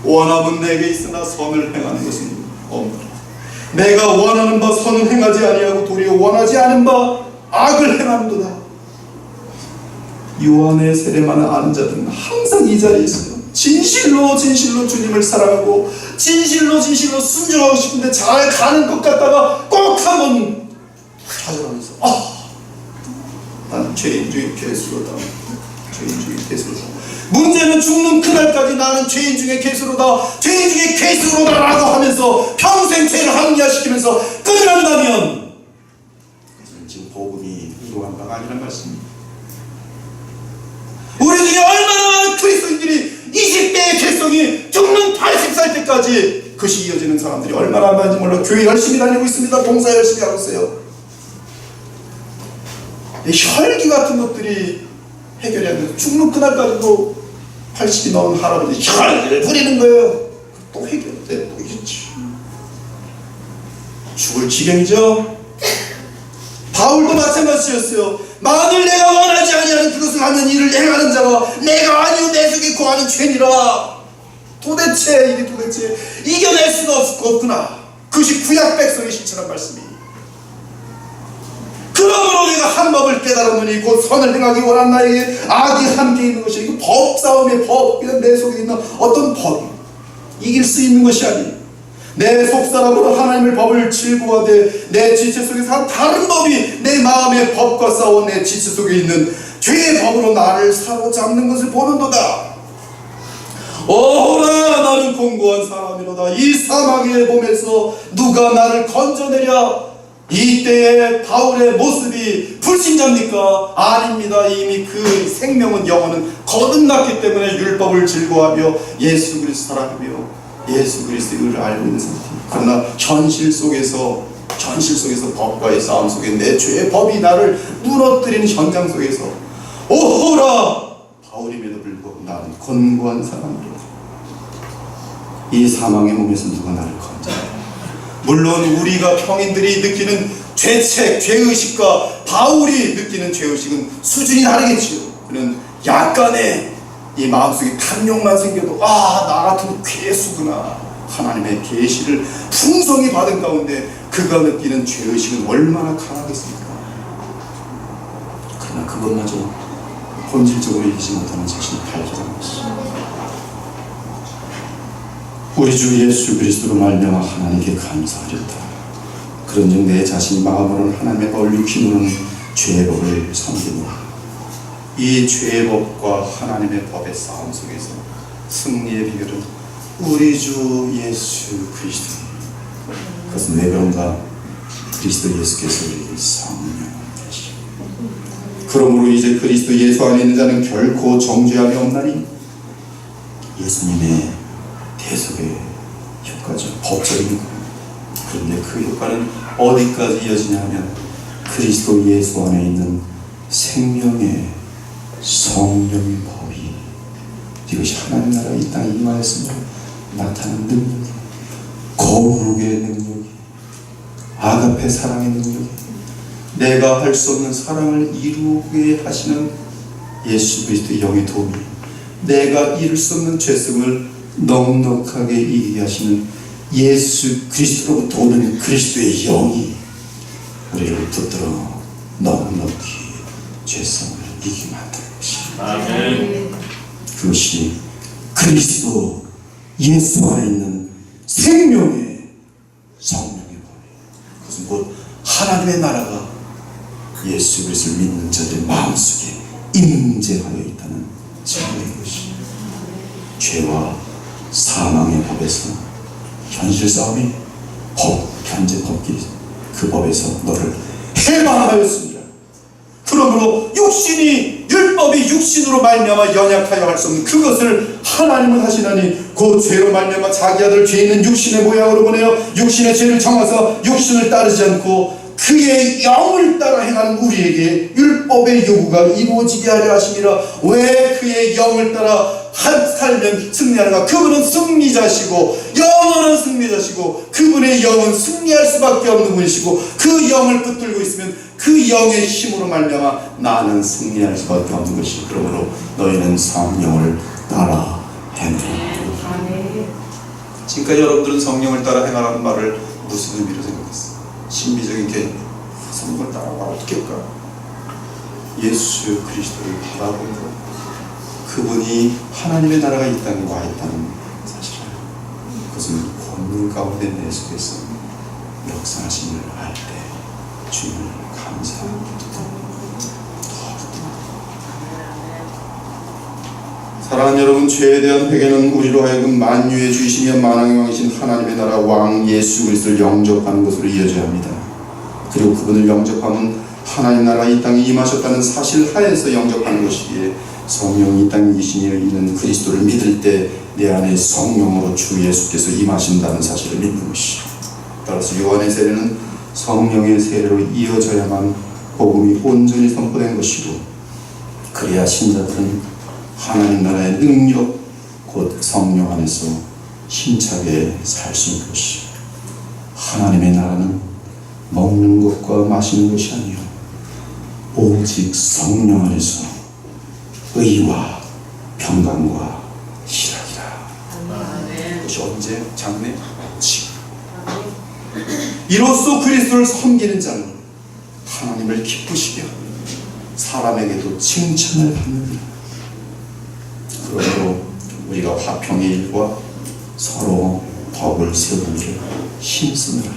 원함은 내게 있으나 선을 행하는 것은 없노라. 내가 원하는 바 선을 행하지 아니하고 도리어 원하지 않은 바 악을 행하는도다. 요한의 세례만을 아는 자들은 항상 이 자리에 있어요. 진실로 진실로 주님을 사랑하고 진실로 순종하고 싶은데 잘 가는 것 같다가 꼭 한번 좌절하면서 나는 죄인 중에 괴수로다. 문제는 죽는 그날까지 나는 죄인 중에 괴수로다라고 하면서 평생 죄를 항의시키면서 끝난다면 그것은 지금 복음이 이루어간 바가 아니란 말씀입니다. 우리 중에 얼마나 많은 그리스도인들이 20대의 개성이 죽는 80살 때까지 그것이 이어지는 사람들이 얼마나 많은지 몰라. 교회 열심히 다니고 있습니다. 봉사 열심히 하고 있어요. 혈기 같은 것들이 해결이 안 돼서 죽는 그날까지도 80이 넘은 할아버지 혈기를 부리는 거예요. 또 해결돼. 또 이겼지. 죽을 지경이죠. 바울도 마찬가지였어요. 만일 내가 원하지 아니하는 그것을 하면 이를 행하는 자가 내가 아니요 내 속에 거하는 죄니라. 도대체 이겨낼 수가 없구나. 그것이 구약 백성의 실천한 말씀이. 그러므로 내가 한 법을 깨달았느니 곧 선을 행하기 원한 나에게 악이 함께 있는 것이 이거 법싸움의 법. 그냥 내 속에 있는 어떤 법이 이길 수 있는 것이 아니에요. 내 속사람으로 하나님의 법을 즐거워하되 내 지체 속에서 다른 법이 내 마음의 법과 싸워 내 지체 속에 있는 죄의 법으로 나를 사로잡는 것을 보는도다. 오라 나는 공고한 사람이로다. 이 사망의 몸에서 누가 나를 건져내랴. 이때의 바울의 모습이 불신자입니까? 아닙니다. 이미 그 생명은 영혼은 거듭났기 때문에 율법을 즐거워하며 예수 그리스도 사랑하며 예수 그리스도를 알고 있는 상태입니다. 그러나 현실 속에서 법과의 싸움 속에 내 죄의 법이 나를 무너뜨리는 현장 속에서 오호라 바울임에도 불구하고 나는 권고한 사람이로다. 이 사망의 몸에서 누가 나를 건져내랴. 물론 우리가 평인들이 느끼는 죄책, 죄의식과 바울이 느끼는 죄의식은 수준이 다르겠지요. 그는 약간의 이 마음속에 탐욕만 생겨도 나 같은 괴수구나. 하나님의 계시를 풍성히 받은 가운데 그가 느끼는 죄의식은 얼마나 강하겠습니까? 그러나 그것마저 본질적으로 이기지 못하는 자신이 발견한 것이죠. 우리 주 예수 그리스도로 말미암아 하나님께 감사하렸다. 그런즉 내 자신이 마음으로는 하나님의 법을 육신으로는 죄의 법을 섬기노라. 이 죄의 법과 하나님의 법의 싸움 속에서 승리의 비결은 우리 주 예수 그리스도. 그것은 왜 그런가? 그리스도 예수께서 우리에게 성령을 주시고 그러므로 이제 그리스도 예수 안에 있는 자는 결코 정죄함이 없나니 예수님의 대속의 효과죠. 법적인 효과. 그런데 그 효과는 어디까지 이어지냐 하면 그리스도 예수 안에 있는 생명의 성령의 법이 이것이 하나님 나라가 이 땅에 임하였으며 나타나는 능력이 거룩의 능력이 아가페 사랑의 능력이 내가 할 수 없는 사랑을 이루게 하시는 예수 그리스도의 영의 도움이 내가 이룰 수 없는 죄성을 넉넉하게 이기게 하시는 예수 그리스도로부터 오는 그리스도의 영이 우리를 붙들어 넉넉히 죄성을 이기게 만드는 것입니다. 아멘. 그것이 그리스도 예수 안에 있는 생명의 성령의 법이에요. 그것은 곧 하나님의 나라가 예수 그리스도를 믿는 자들의 마음속에 임재하여 있다는 증거인 것입니다. 죄와 사망의 법에서 현실 싸움이 현재 법기 그 법에서 너를 해방하였습니다. 그러므로 율법이 육신으로 말미암아 연약하여 할 수 없는 그것을 하나님은 하시나니 그 죄로 말미암아 자기 아들 죄 있는 육신의 모양으로 보내어 육신의 죄를 정하사 육신을 따르지 않고 그의 영을 따라 행하는 우리에게 율법의 요구가 이루어지게 하려 하심이라. 왜 그의 영을 따라 살면 승리하는가? 그분은 승리자시고 영원한 승리자시고 그분의 영은 승리할 수밖에 없는 분이시고 그 영을 붙들고 있으면 그 영의 힘으로 말미암아 나는 승리할 수밖에 없는 것이. 그러므로 너희는 성령을 따라 행하라. 지금까지 여러분들은 성령을 따라 행하라는 말을 무슨 의미로 생각했어요? 신비적인 개념. 성령을 따라가 어떻게 할까? 예수 그리스도를 바라보는 것. 그분이 하나님의 나라가 이 땅에 와 있다는 사실을. 그것은 본능 가운데 내 속에서 역사하심을 알 때 주님을 감사합니다. 사랑하는 여러분, 죄에 대한 회개는 우리로 하여금 만유의 주이시며 만왕의 왕이신 하나님의 나라 왕 예수 그리스도를 영접하는 것으로 이어져야 합니다. 그리고 그분을 영접하면 하나님 나라가 이 땅에 임하셨다는 사실 하에서 영접하는 것이기에 성령이 이 땅에 계시며 있는 그리스도를 믿을 때 내 안에 성령으로 주 예수께서 임하신다는 사실을 믿는 것이죠. 따라서 요한의 세례는 성령의 세례로 이어져야만 복음이 온전히 선포된 것이고, 그래야 신자들은 하나님 나라의 능력 곧 성령 안에서 힘차게 살 수 있는 것이죠. 하나님의 나라는 먹는 것과 마시는 것이 아니요 오직 성령 안에서 의와 평강과 희락이라. 그것이 언제? 장래? 지금. 이로써 그리스도를 섬기는 자는 하나님을 기쁘시게 하며 사람에게도 칭찬을 받는다. 그러므로 우리가 화평의 일과 서로 덕을 세우는 게 힘쓰느라.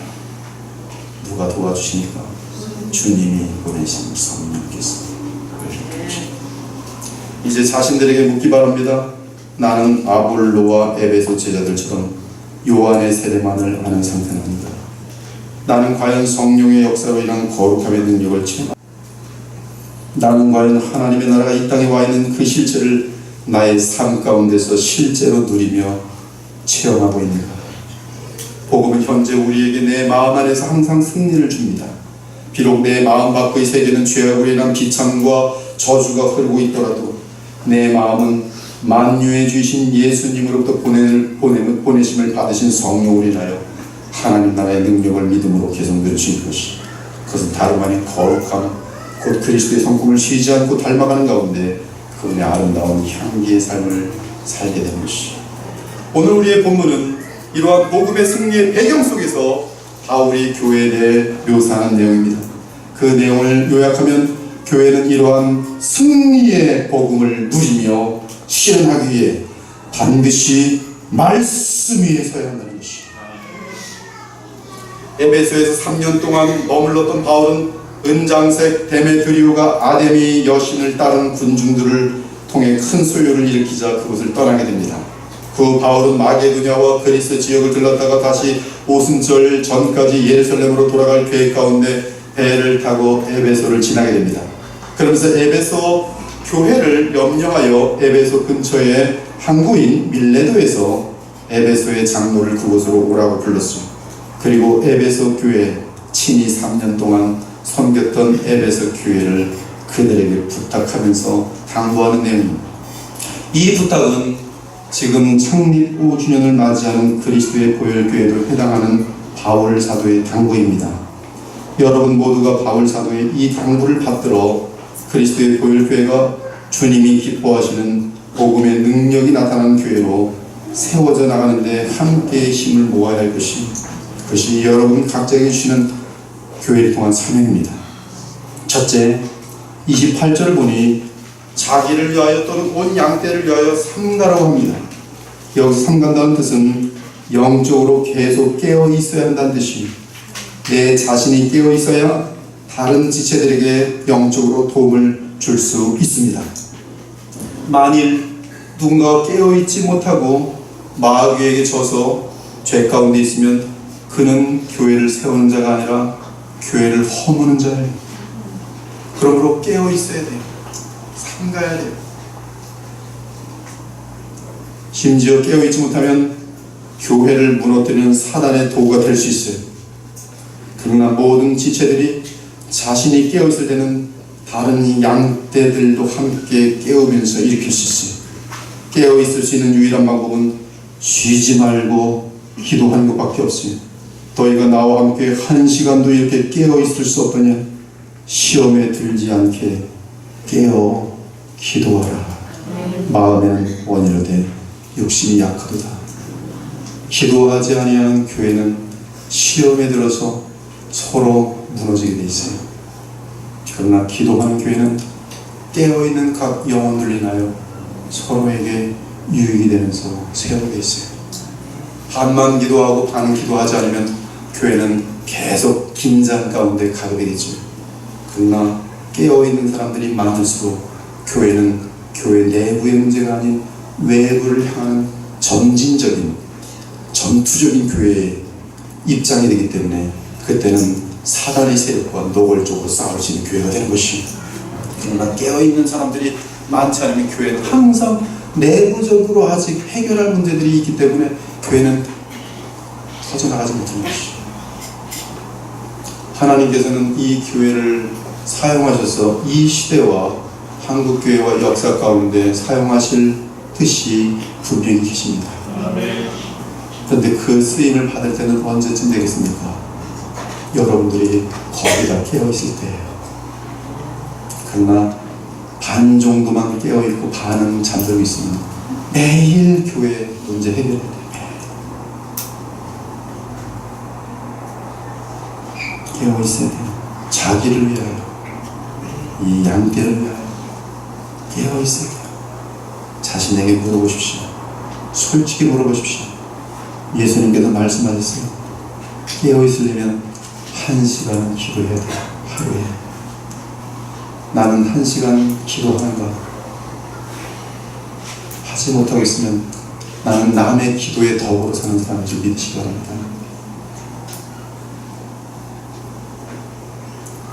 누가 도와주시니까? 주님이 보내신 성령께서. 이제 자신들에게 묻기 바랍니다. 나는 아볼로와 에베소 제자들처럼 요한의 세례만을 아는 상태는 아니다. 나는 과연 성령의 역사로 인한 거룩함의 능력을 체험하고, 나는 과연 하나님의 나라가 이 땅에 와 있는 그 실체를 나의 삶 가운데서 실제로 누리며 체험하고 있는가? 복음은 현재 우리에게 내 마음 안에서 항상 승리를 줍니다. 비록 내 마음 밖의 세계는 죄악으로 인한 비참과 저주가 흐르고 있더라도 내 마음은 만유의 주이신 예수님으로부터 보내심을 받으신 성령으로 인하여 하나님 나라의 능력을 믿음으로 개성되어 주신 것이, 그것은 다름 아닌 거룩함 곧 그리스도의 성품을 쉬지 않고 닮아가는 가운데 그분의 아름다운 향기의 삶을 살게 되는 것이. 오늘 우리의 본문은 이러한 복음의 승리의 배경 속에서 바울이 교회에 대해 묘사하는 내용입니다. 그 내용을 요약하면 교회는 이러한 승리의 복음을 누리며 실현하기 위해 반드시 말씀 위에 서야 한다는 것이. 에베소에서 3년 동안 머물렀던 바울은 은장색 데메드리오가 아데미 여신을 따르는 군중들을 통해 큰 소요를 일으키자 그곳을 떠나게 됩니다. 그 바울은 마게도냐와 그리스 지역을 들렀다가 다시 오순절 전까지 예루살렘으로 돌아갈 계획 가운데 배를 타고 에베소를 지나게 됩니다. 그러면서 에베소 교회를 염려하여 에베소 근처의 항구인 밀레도에서 에베소의 장로를 그곳으로 오라고 불렀죠. 그리고 에베소 교회 친히 3년 동안 섬겼던 에베소 교회를 그들에게 부탁하면서 당부하는 내용입니다. 이 부탁은 지금 창립 5주년을 맞이하는 그리스도의 보혈교회도 해당하는 바울 사도의 당부입니다. 여러분 모두가 바울 사도의 이 당부를 받들어 그리스도의 보혈교회가 주님이 기뻐하시는 복음의 능력이 나타나는 교회로 세워져 나가는데 함께 힘을 모아야 할 그것이 여러분 각자에게 주시는 교회를 통한 사명입니다. 첫째, 28절을 보니 자기를 위하여 또는 온 양떼를 위하여 삼가라고 합니다. 여기서 삼간다는 뜻은 영적으로 계속 깨어 있어야 한다는 뜻이, 내 자신이 깨어 있어야 다른 지체들에게 영적으로 도움을 줄 수 있습니다. 만일 누군가 깨어 있지 못하고 마귀에게 져서 죄 가운데 있으면 그는 교회를 세우는 자가 아니라 교회를 허무는 자예요. 그러므로 깨어 있어야 돼요. 삼가야 돼요. 심지어 깨어 있지 못하면 교회를 무너뜨리는 사단의 도구가 될 수 있어요. 그러나 모든 지체들이 자신이 깨어 있을 때는 다른 양떼들도 함께 깨우면서 일으킬 수 있어요. 깨어 있을 수 있는 유일한 방법은 쉬지 말고 기도하는 것밖에 없어요. 너희가 나와 함께 한 시간도 이렇게 깨어 있을 수 없더냐? 시험에 들지 않게 깨어 기도하라. 마음에는 원이로되 육신이 약하도다. 기도하지 아니하는 교회는 시험에 들어서 서로 무너지게 돼 있어요. 그러나 기도하는 교회는 깨어있는 각 영혼을 인하여 서로에게 유익이 되면서 세우게 있어요. 반만 기도하고 반은 기도하지 않으면 교회는 계속 긴장 가운데 가게 되겠죠. 그러나 깨어있는 사람들이 많을수록 교회는 교회 내부의 문제가 아닌 외부를 향한 점진적인 전투적인 교회의 입장이 되기 때문에 그때는 사단의 세력과 노골적으로 싸울 수 있는 교회가 되는 것입니다. 그러나 깨어있는 사람들이 많지 않으면 교회는 항상 내부적으로 아직 해결할 문제들이 있기 때문에 교회는 터져나가지 못하는 것이죠. 하나님께서는 이 교회를 사용하셔서 이 시대와 한국교회와 역사 가운데 사용하실 뜻이 분명히 계십니다. 그런데 그 쓰임을 받을 때는 언제쯤 되겠습니까? 여러분들이 거기다 깨어있을 때예요. 그러나 반 정도만 깨어있고 반은 잠들고 있으면 매일 교회 문제 해결해야 돼요. 깨어있어야 돼요. 자기를 위하여, 이 양떼를 위하여 깨어있어야 돼요. 자신에게 물어보십시오. 솔직히 물어보십시오. 예수님께서 말씀하셨어요. 깨어있으려면 1시간은 기도해야 돼요. 하루에. 나는 1시간 기도하는가? 하지 못하고 있으면 나는 남의 기도에 더불어 사는 사람인 줄 믿으시기 바랍니다.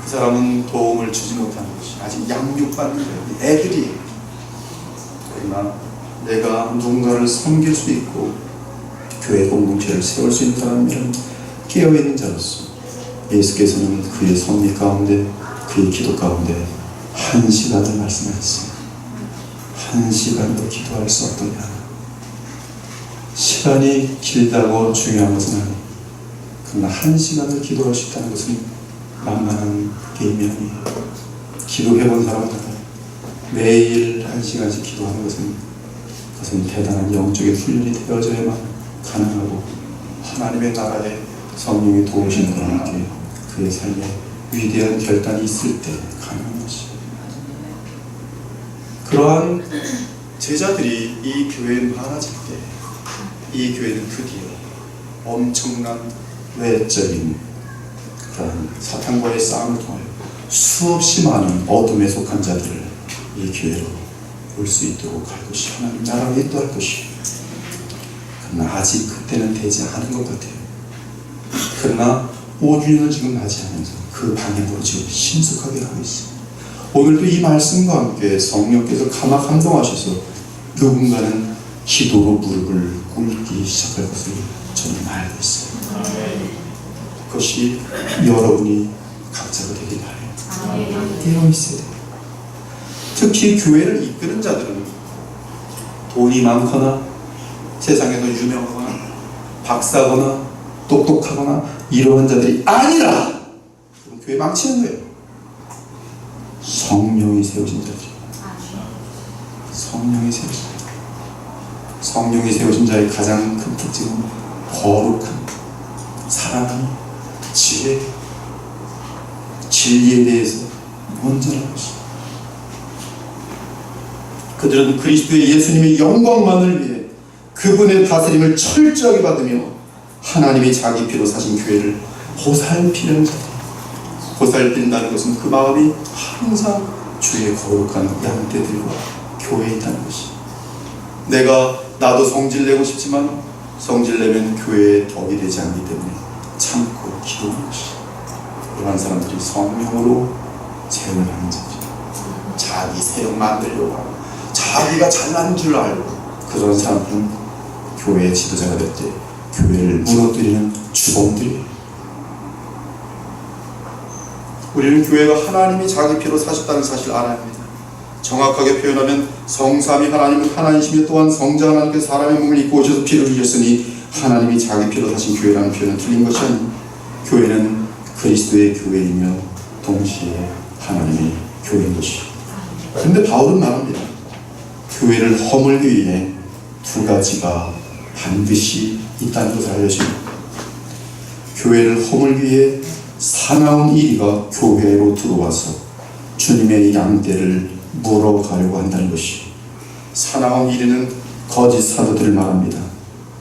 그 사람은 도움을 주지 못하는 것이 아직 양육받는 거예요. 애들이. 그러나 내가 누군가를 섬길 수 있고 교회 공동체를 세울 수 있는 사람이면 깨어있는 자로서 예수께서는 그의 섭리 가운데 그의 기도 가운데 1시간을 말씀하셨어요. 1시간도 기도할 수 없더냐. 시간이 길다고 중요한 것은 아니에요. 그러나 1시간을 기도할 수 있다는 것은 만만한 게임이 아니에요. 기도해본 사람들 매일 1시간씩 기도하는 것은 그것은 대단한 영적인 훈련이 되어져야만 가능하고 하나님의 나라에 성령이 도우시는 분과 함께 그의 삶에 위대한 결단이 있을 때 가능한 것이. 그러한 제자들이 이 교회에 많아질 때 이 교회는 드디어 엄청난 외적인 그런 사탄과의 싸움을 통하여 수없이 많은 어둠에 속한 자들을 이 교회로 올 수 있도록 할 것이 하나님 나라를 인도할 것이. 그러나 아직 그때는 되지 않은 것 같아요. 그러나 5주년을 지금 맞이하면서 그 방향으로 지금 신속하게 가고 있어요. 오늘도 이 말씀과 함께 성령께서 감동하셔서 누군가는 기도로 무릎을 꿇기 시작할 것을 저는 알고 있어요. 그것이 여러분이 각자가 되길 바라요. 깨어있어야 돼요. 특히 교회를 이끄는 자들은 돈이 많거나 세상에서 유명하거나 박사거나 똑똑하거나 이러한 자들이 아니라 그럼 교회 망치는 거예요. 성령이 세우신 자들이에요. 성령이 세우신 자들. 성령이 세우신 자의 가장 큰 특징은 거룩한 사랑하는 지혜, 진리에 대해서 온전한 것입니다. 그들은 그리스도의 예수님의 영광만을 위해 그분의 다스림을 철저하게 받으며 하나님이 자기 피로 사신 교회를 보살피는 자들. 보살핀다는 것은 그 마음이 항상 주의 거룩한 양떼들과 교회에 있다는 것이. 나도 성질내고 싶지만 성질내면 교회에 덕이 되지 않기 때문에 참고 기도하는 것이. 그러한 사람들이 성령으로 재혼을 하는 자죠. 자기 세력 만들려고 하고 자기가 잘난 줄 알고 그런 사람들은 교회의 지도자가 될 때 교회를 무너뜨리는 주범들이에요. 우리는 교회가 하나님이 자기 피로 사셨다는 사실을 알아야 합니다. 정확하게 표현하면 성삼위 하나님은 하나님이시며 또한 성자 하나님께서 사람의 몸을 입고 오셔서 피를 흘렸으니 하나님이 자기 피로 사신 교회라는 표현은 틀린 것이 아닙니다. 교회는 그리스도의 교회이며 동시에 하나님의 교회인 것이죠. 그런데 바울은 말합니다. 교회를 허물기 위해 두 가지가 반드시 있다는 것을 알려줍니다. 교회를 허물기 위해 사나운 이리가 교회로 들어와서 주님의 양떼를 물어가려고 한다는 것이. 사나운 이리는 거짓 사도들을 말합니다.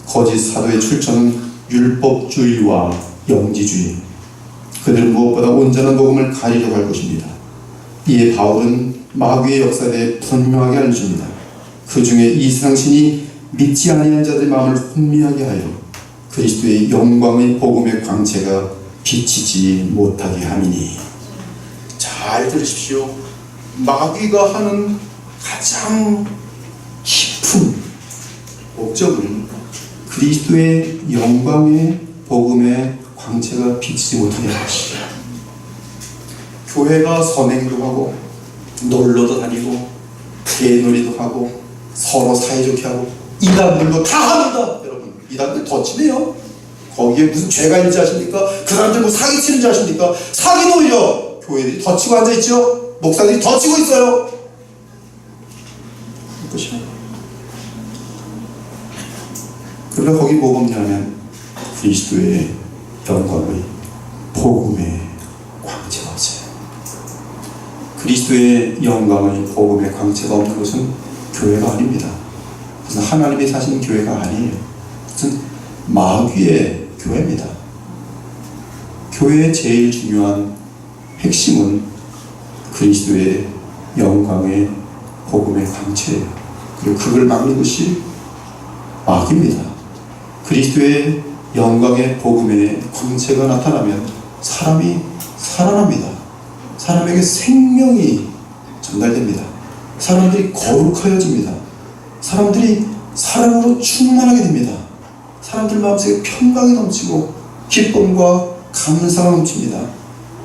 거짓 사도의 출처는 율법주의와 영지주의. 그들은 무엇보다 온전한 복음을 가리려고 할 것입니다. 이에 바울은 마귀의 역사에 대해 분명하게 알려줍니다. 그 중에 이 세상신이 믿지 아니한 자들의 마음을 혼미하게 하여 그리스도의 영광의 복음의 광채가 비치지 못하게 함이니. 잘 들으십시오. 마귀가 하는 가장 깊은 목적은 그리스도의 영광의 복음의 광채가 비치지 못하게 하는 것이죠. 교회가 선행도 하고 놀러도 다니고 개놀이도 하고 서로 사이좋게 하고 이단들도 다 합니다. 여러분, 이단들 더 치네요. 거기에 무슨 죄가 있는지 아십니까? 그 사람들 뭐 사기치는 줄 아십니까? 사기는 오히려 교회들이 더 치고 앉아있죠. 목사들이 더 치고 있어요. 그것이요. 그러나 거기 뭐가 없냐면 그리스도의 영광의 복음의 광채가 없어요. 그리스도의 영광의 복음의 광채가 없는 것은 교회가 아닙니다. 그것은 하나님이 사신 교회가 아니에요. 그것은 마귀의 교회입니다. 교회의 제일 중요한 핵심은 그리스도의 영광의 복음의 광채예요. 그리고 그걸 막는 것이 마귀입니다. 그리스도의 영광의 복음의 광채가 나타나면 사람이 살아납니다. 사람에게 생명이 전달됩니다. 사람들이 거룩하여집니다. 사람들이 사랑으로 충만하게 됩니다. 사람들 마음속에 평강이 넘치고 기쁨과 감사가 넘칩니다.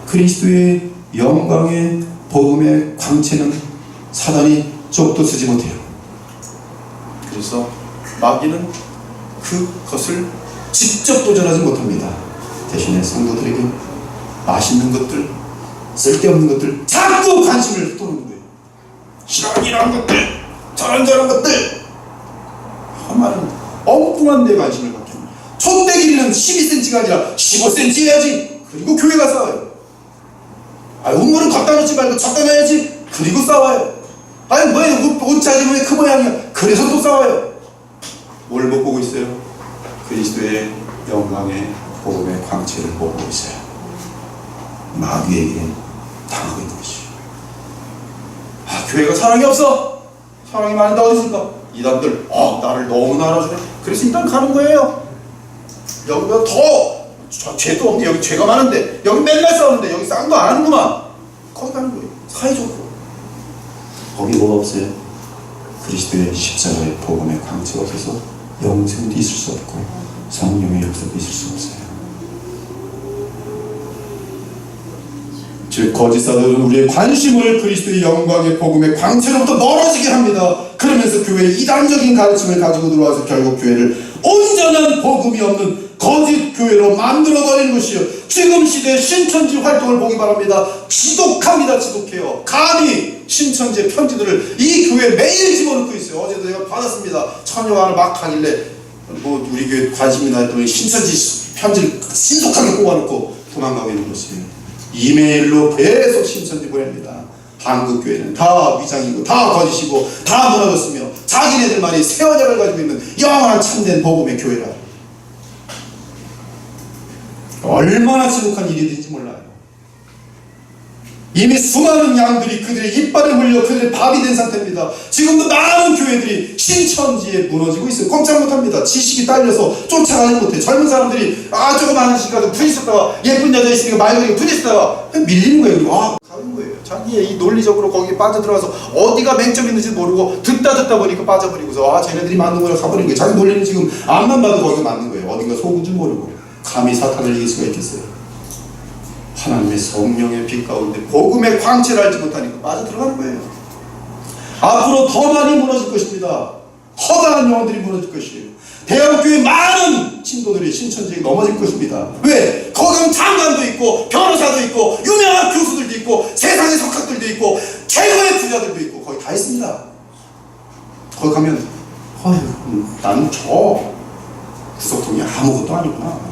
그리스도의 영광의 복음의 광채는 사단이 쪽도 쓰지 못해요. 그래서 마귀는 그것을 직접 도전하지 못합니다. 대신에 성도들에게 맛있는 것들, 쓸데없는 것들 자꾸 관심을 쏟는 거예요. 이런 것들, 저런 것들. 하나는 엉뚱한 데 관심을 갖게 합니다. 촛대 길이는 12cm가 아니라 15cm 해야지. 그리고 교회가 싸워요. 우물은 갖다 놓지 말고 적다 놔야지. 그리고 싸워요. 옷 자지면 왜 그 모양이야. 그래서 또 싸워요. 뭘 못 보고 있어요? 그리스도의 영광의 복음의 광채를 못 보고 있어요. 마귀에게 당하고 있는 것이죠. 교회가 사랑이 없어. 사랑이 많은데 어디 있을까? 이단들 나를 너무나 알아주네. 그래서 이단 가는 거예요. 여기가 더 죄도 없는데 여기 죄가 많은데 여기 맨날 싸우는데 여기 싸움도 안 하는구만. 거기 가는 거예요. 사이좋고. 거기 뭐가 없어요? 그리스도의 십자가의 복음의 광채가 없어서 영생도 있을 수 없고 성령의 역사도 있을 수 없어요. 즉 거짓 사도는 우리의 관심을 그리스도의 영광의 복음의 광채로부터 멀어지게 합니다. 그러면서 교회의 이단적인 가르침을 가지고 들어와서 결국 교회를 온전한 복음이 없는 거짓 교회로 만들어버리는 것이요. 지금 시대의 신천지 활동을 보기 바랍니다. 지독합니다. 지독해요. 감히 신천지의 편지들을 이 교회에 매일 집어넣고 있어요. 어제도 제가 받았습니다. 처녀가 하나 막 하길래 우리 교회 관심 있나 했더니 신천지 편지를 신속하게 뽑아놓고 도망가고 있는 것이에요. 이메일로 계속 신천지 보냅니다. 한국 교회는 다 위장이고 다 거짓이고 다 무너졌으며 자기네들만이 새 언약을 가지고 있는 영원한 참된 복음의 교회라. 얼마나 지독한 일이든지 몰라요. 이미 수많은 양들이 그들의 이빨을 물려 그들의 밥이 된 상태입니다. 지금도 많은 교회들이 신천지에 무너지고 있어요. 꼼짝 못합니다. 지식이 딸려서 쫓아가지 못해. 젊은 사람들이 조그마한 시기 가지고 부딪혔다가 예쁜 여자 있으니까 말 그대로 부딪혔다가 밀리는 거예요. 그리고 가는 거예요. 자기의 이 논리적으로 거기에 빠져들어가서 어디가 맹점 있는지 모르고 듣다 보니까 빠져버리고서 쟤네들이 맞는 거라 가버린 거예요. 자기 논리는 지금 앞만 봐도 거기가 맞는 거예요. 어딘가 속은 줄 모르고. 감히 사탄을 이길 수가 있겠어요? 하나님의 성령의 빛 가운데 복음의 광채를 알지 못하니까 빠져들어가는 거예요. 앞으로 더 많이 무너질 것입니다. 허다한 영혼들이 무너질 것이에요. 대한교회 많은 신도들이 신천지에 넘어질 것입니다. 왜? 거기는 장관도 있고 변호사도 있고 유명한 교수들도 있고 세상의 석학들도 있고 최고의 부자들도 있고 거기 다 있습니다. 거기 가면 나는 저 구석통이 아무것도 아니구나.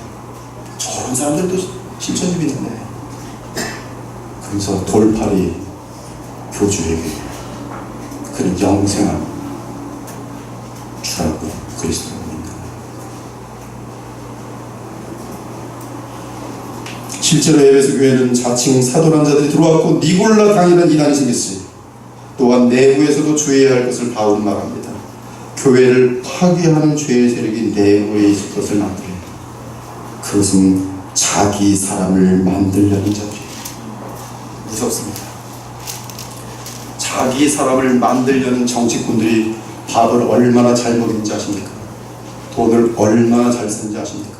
저런 사람들도 신천지 믿는데. 그래서 돌팔이 교주에게 그는 영생한 주라고 그리스도를 믿는 거예요. 실제로 에베소 교회는 자칭 사도란 자들이 들어왔고 니골라 당이라는 이단이 생겼어요. 또한 내부에서도 주의해야 할 것을 바울은 말합니다. 교회를 파괴하는 죄의 세력이 내부에 있을 것을 만들어요. 그것은 자기 사람을 만들려는 자들이에요. 무섭습니다. 자기 사람을 만들려는 정치꾼들이 밥을 얼마나 잘 먹는지 아십니까? 돈을 얼마나 잘 쓰는지 아십니까?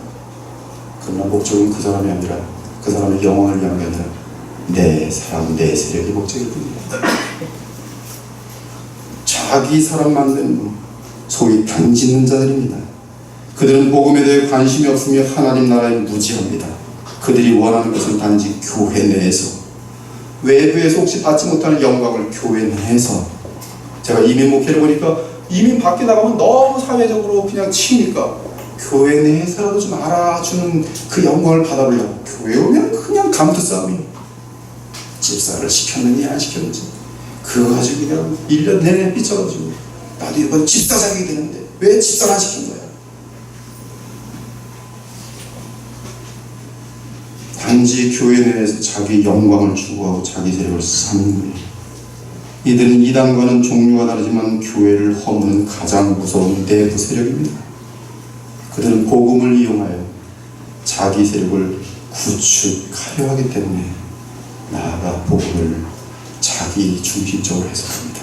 그러나 목적은 그 사람이 아니라 그 사람의 영혼을 위한 게 아니라 내 사람, 내 세력이 목적일 뿐입니다. 자기 사람 만드는 분, 소위 편짓는 자들입니다. 그들은 복음에 대해 관심이 없으며 하나님 나라에 무지합니다. 그들이 원하는 것은 단지 교회 내에서, 외부에서 혹시 받지 못하는 영광을 교회 내에서. 제가 이민 목회를 보니까 이민 밖에 나가면 너무 사회적으로 그냥 치니까 교회 내에서라도 좀 알아주는 그 영광을 받아보려고 교회 오면 그냥 감투 싸움이, 집사를 시켰느니 안 시켰는지 그거 가지고 그냥 1년 내내 삐쳐가지고 나도 이번 집사 자격이 되는데 왜 집사를 안 시킨 거야? 단지 교회 내에서 자기 영광을 추구하고 자기 세력을 쌓는 거예요. 이들은 이단과는 종류가 다르지만 교회를 허무는 가장 무서운 내부 세력입니다. 그들은 복음을 이용하여 자기 세력을 구축하려 하기 때문에 나아가 복음을 자기 중심적으로 해석합니다.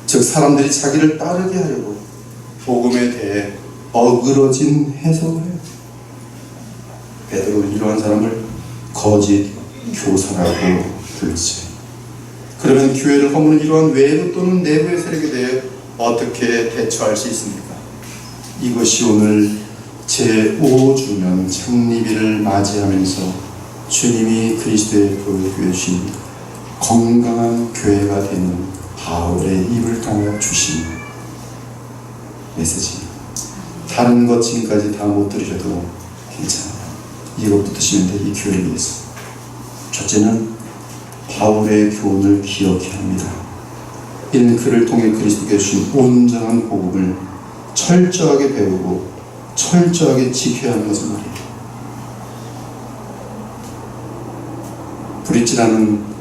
즉 사람들이 자기를 따르게 하려고 복음에 대해 어그러진 해석을 해요. 베드로는 이러한 사람을 거짓 교사라고 불렀어요. 그러면 교회를 허무는 이러한 외부 또는 내부의 세력에 대해 어떻게 대처할 수 있습니까? 이것이 오늘 제5주년 창립일을 맞이하면서 주님이 그리스도의 보여주신 건강한 교회가 되는 바울의 입을 통해 주신 메시지. 다른 것 지금까지 다 못 들으셔도 괜찮아요. 이것부터 드시면 돼. 이 교회를 위해서. 첫째는 바울의 교훈을 기억해야 합니다. 이는 그를 통해 그리스도께 주신 온전한 복음을 철저하게 배우고 철저하게 지켜야 하는 것을 말이에요. 브릿지라는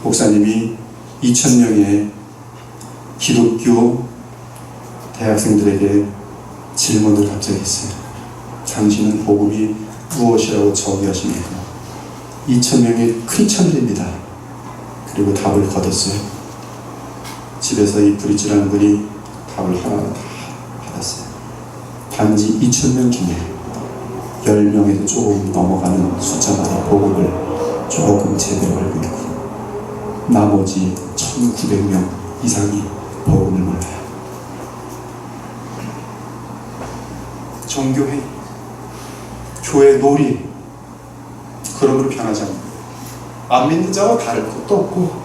목사님이 2000명의 기독교 대학생들에게 질문을 갑자기 했어요. 당신은 복음이 무엇이라고 저기하십니까? 2000명이 크리스천들입니다. 그리고 답을 거뒀어요. 집에서 이 브릿지라는 분이 답을 하나 다 받았어요. 단지 2000명 중에 10명에도 조금 넘어가는 숫자마다 복음을 조금 제대로 알고 있고 나머지 1900명 이상이 복음을 몰라요. 정교회, 교회 놀이, 그러므로 변하지 않는 거예요. 안 믿는 자와 다를 것도 없고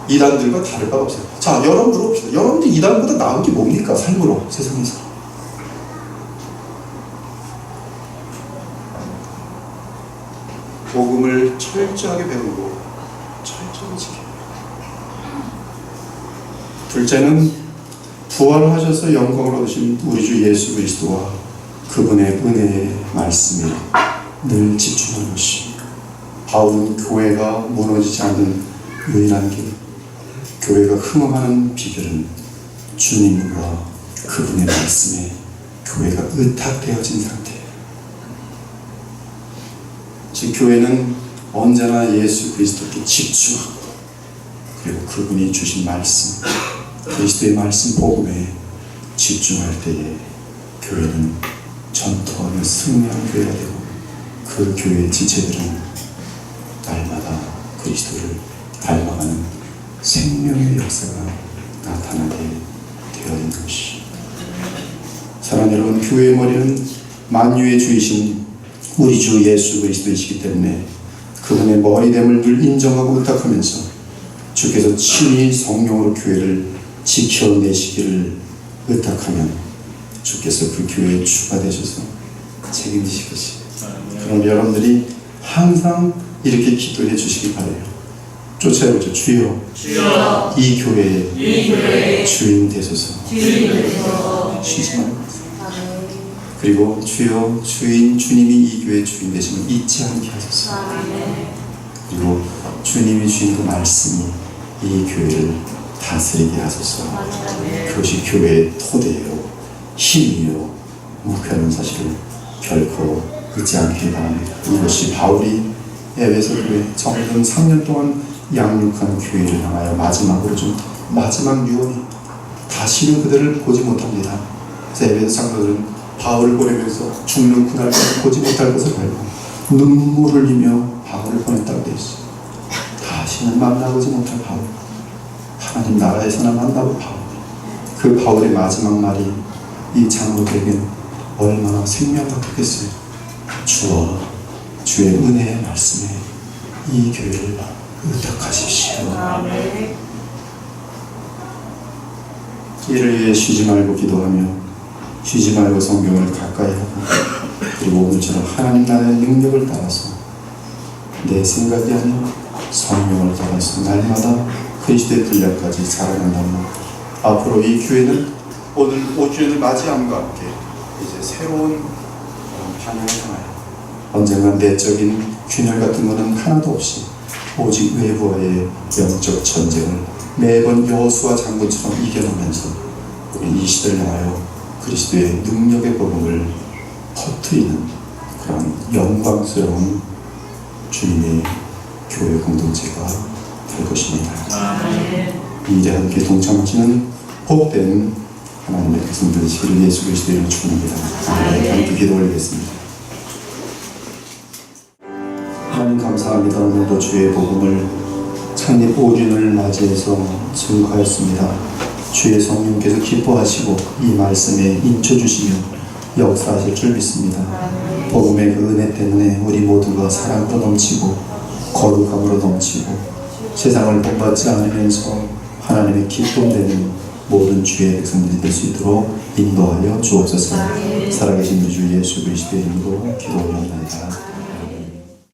이단들과 다를 바가 없어요. 자, 여러분 물어봅시다. 여러분들 이단보다 나은 게 뭡니까? 삶으로, 세상에서. 복음을 철저하게 배우고 철저히 지켜요. 둘째는 부활하셔서 영광을 얻으신 우리 주 예수 그리스도와 그분의 은혜의 말씀에 늘 집중하는 것입니다. 바울은 교회가 무너지지 않는 유일한 길, 교회가 흥황하는 비결은 주님과 그분의 말씀에 교회가 의탁되어진 상태예요. 즉 교회는 언제나 예수 그리스도께 집중하고 그리고 그분이 주신 말씀, 그리스도의 말씀 복음에 집중할 때에 교회는 전투하며 승리하는 교회가 되고 그 교회의 지체들은 날마다 그리스도를 닮아가는 생명의 역사가 나타나게 되어 있는 것이. 사랑하는 여러분, 교회의 머리는 만유의 주이신 우리 주 예수 그리스도이시기 때문에 그분의 머리됨을 늘 인정하고 의탁하면서 주께서 친히 성령으로 교회를 지켜내시기를 의탁하면 주께서 그 교회의 주가 되셔서 책임지실 것이에요. 그럼 여러분들이 항상 이렇게 기도해 주시기 바라요. 쫓아보죠. 주여, 주여 이 교회의 주인 되소서. 쉬지 말고 그리고 주여 주님이 이 교회의 주인 되심을 잊지 않게 하소서. 그리고 주님이 주신 그 말씀이 이 교회를 다스리게 하소서. 그것이 교회의 토대요 힘이요 목표라는 사실을 결코 잊지 않기 바랍니다. 이것이 바울이 에베소 교회 정든 3년 동안 양육한 교회를 향하여 마지막으로 좀 마지막 유언이 다시는 그들을 보지 못합니다. 그래서 에베소 장로들은 바울을 보내면서 죽는 그날까지 보지 못할 것을 알고 눈물을 흘리며 바울을 보냈다고 되어 있어요. 다시는 만나보지 못할 바울, 하나님 나라에서나 만나볼 바울. 그 바울의 마지막 말이 이 장로들에게는 얼마나 생명 같겠어요. 주어 주의 은혜의 말씀에 이 교회를 의탁하십시오. 이를 위해 쉬지 말고 기도하며 쉬지 말고 성경을 가까이 하고 그리고 오늘처럼 하나님 나라의 능력을 따라서 내 생각이 아닌 성령을 따라서 날마다 그리스도의 분량까지 자라난다면 앞으로 이 교회는 오늘 5주년을 맞이함과 함께 이제 새로운 방향을 향하여 언젠가 내적인 균열 같은 것은 하나도 없이 오직 외부와의 영적 전쟁을 매번 여호수아 장군처럼 이겨내면서 우리 이 시대를 향하여 그리스도의 능력의 복음을 퍼뜨리는 그런 영광스러운 주님의 교회 공동체가 될 것입니다. 이 일에 함께 동참하시는 복된 하나님의 백성들 되시기를 예수 그리스도의 이름으로 축원합니다. 함께 기도 올리겠습니다. 하나님 감사합니다. 오늘도 주의 복음을 창립 5주년을 맞이해서 증거하였습니다. 주의 성령께서 기뻐하시고 이 말씀에 인쳐주시며 역사하실 줄 믿습니다. 복음의 그 은혜 때문에 우리 모두가 사랑으로 넘치고 거룩함으로 넘치고 세상을 본받지 않으면서 하나님의 기쁨되는 모든 주의 백성들이 될 수 있도록 인도하여 주옵소서. 살아계신 주 예수 그리스도의 이름으로 기도합니다.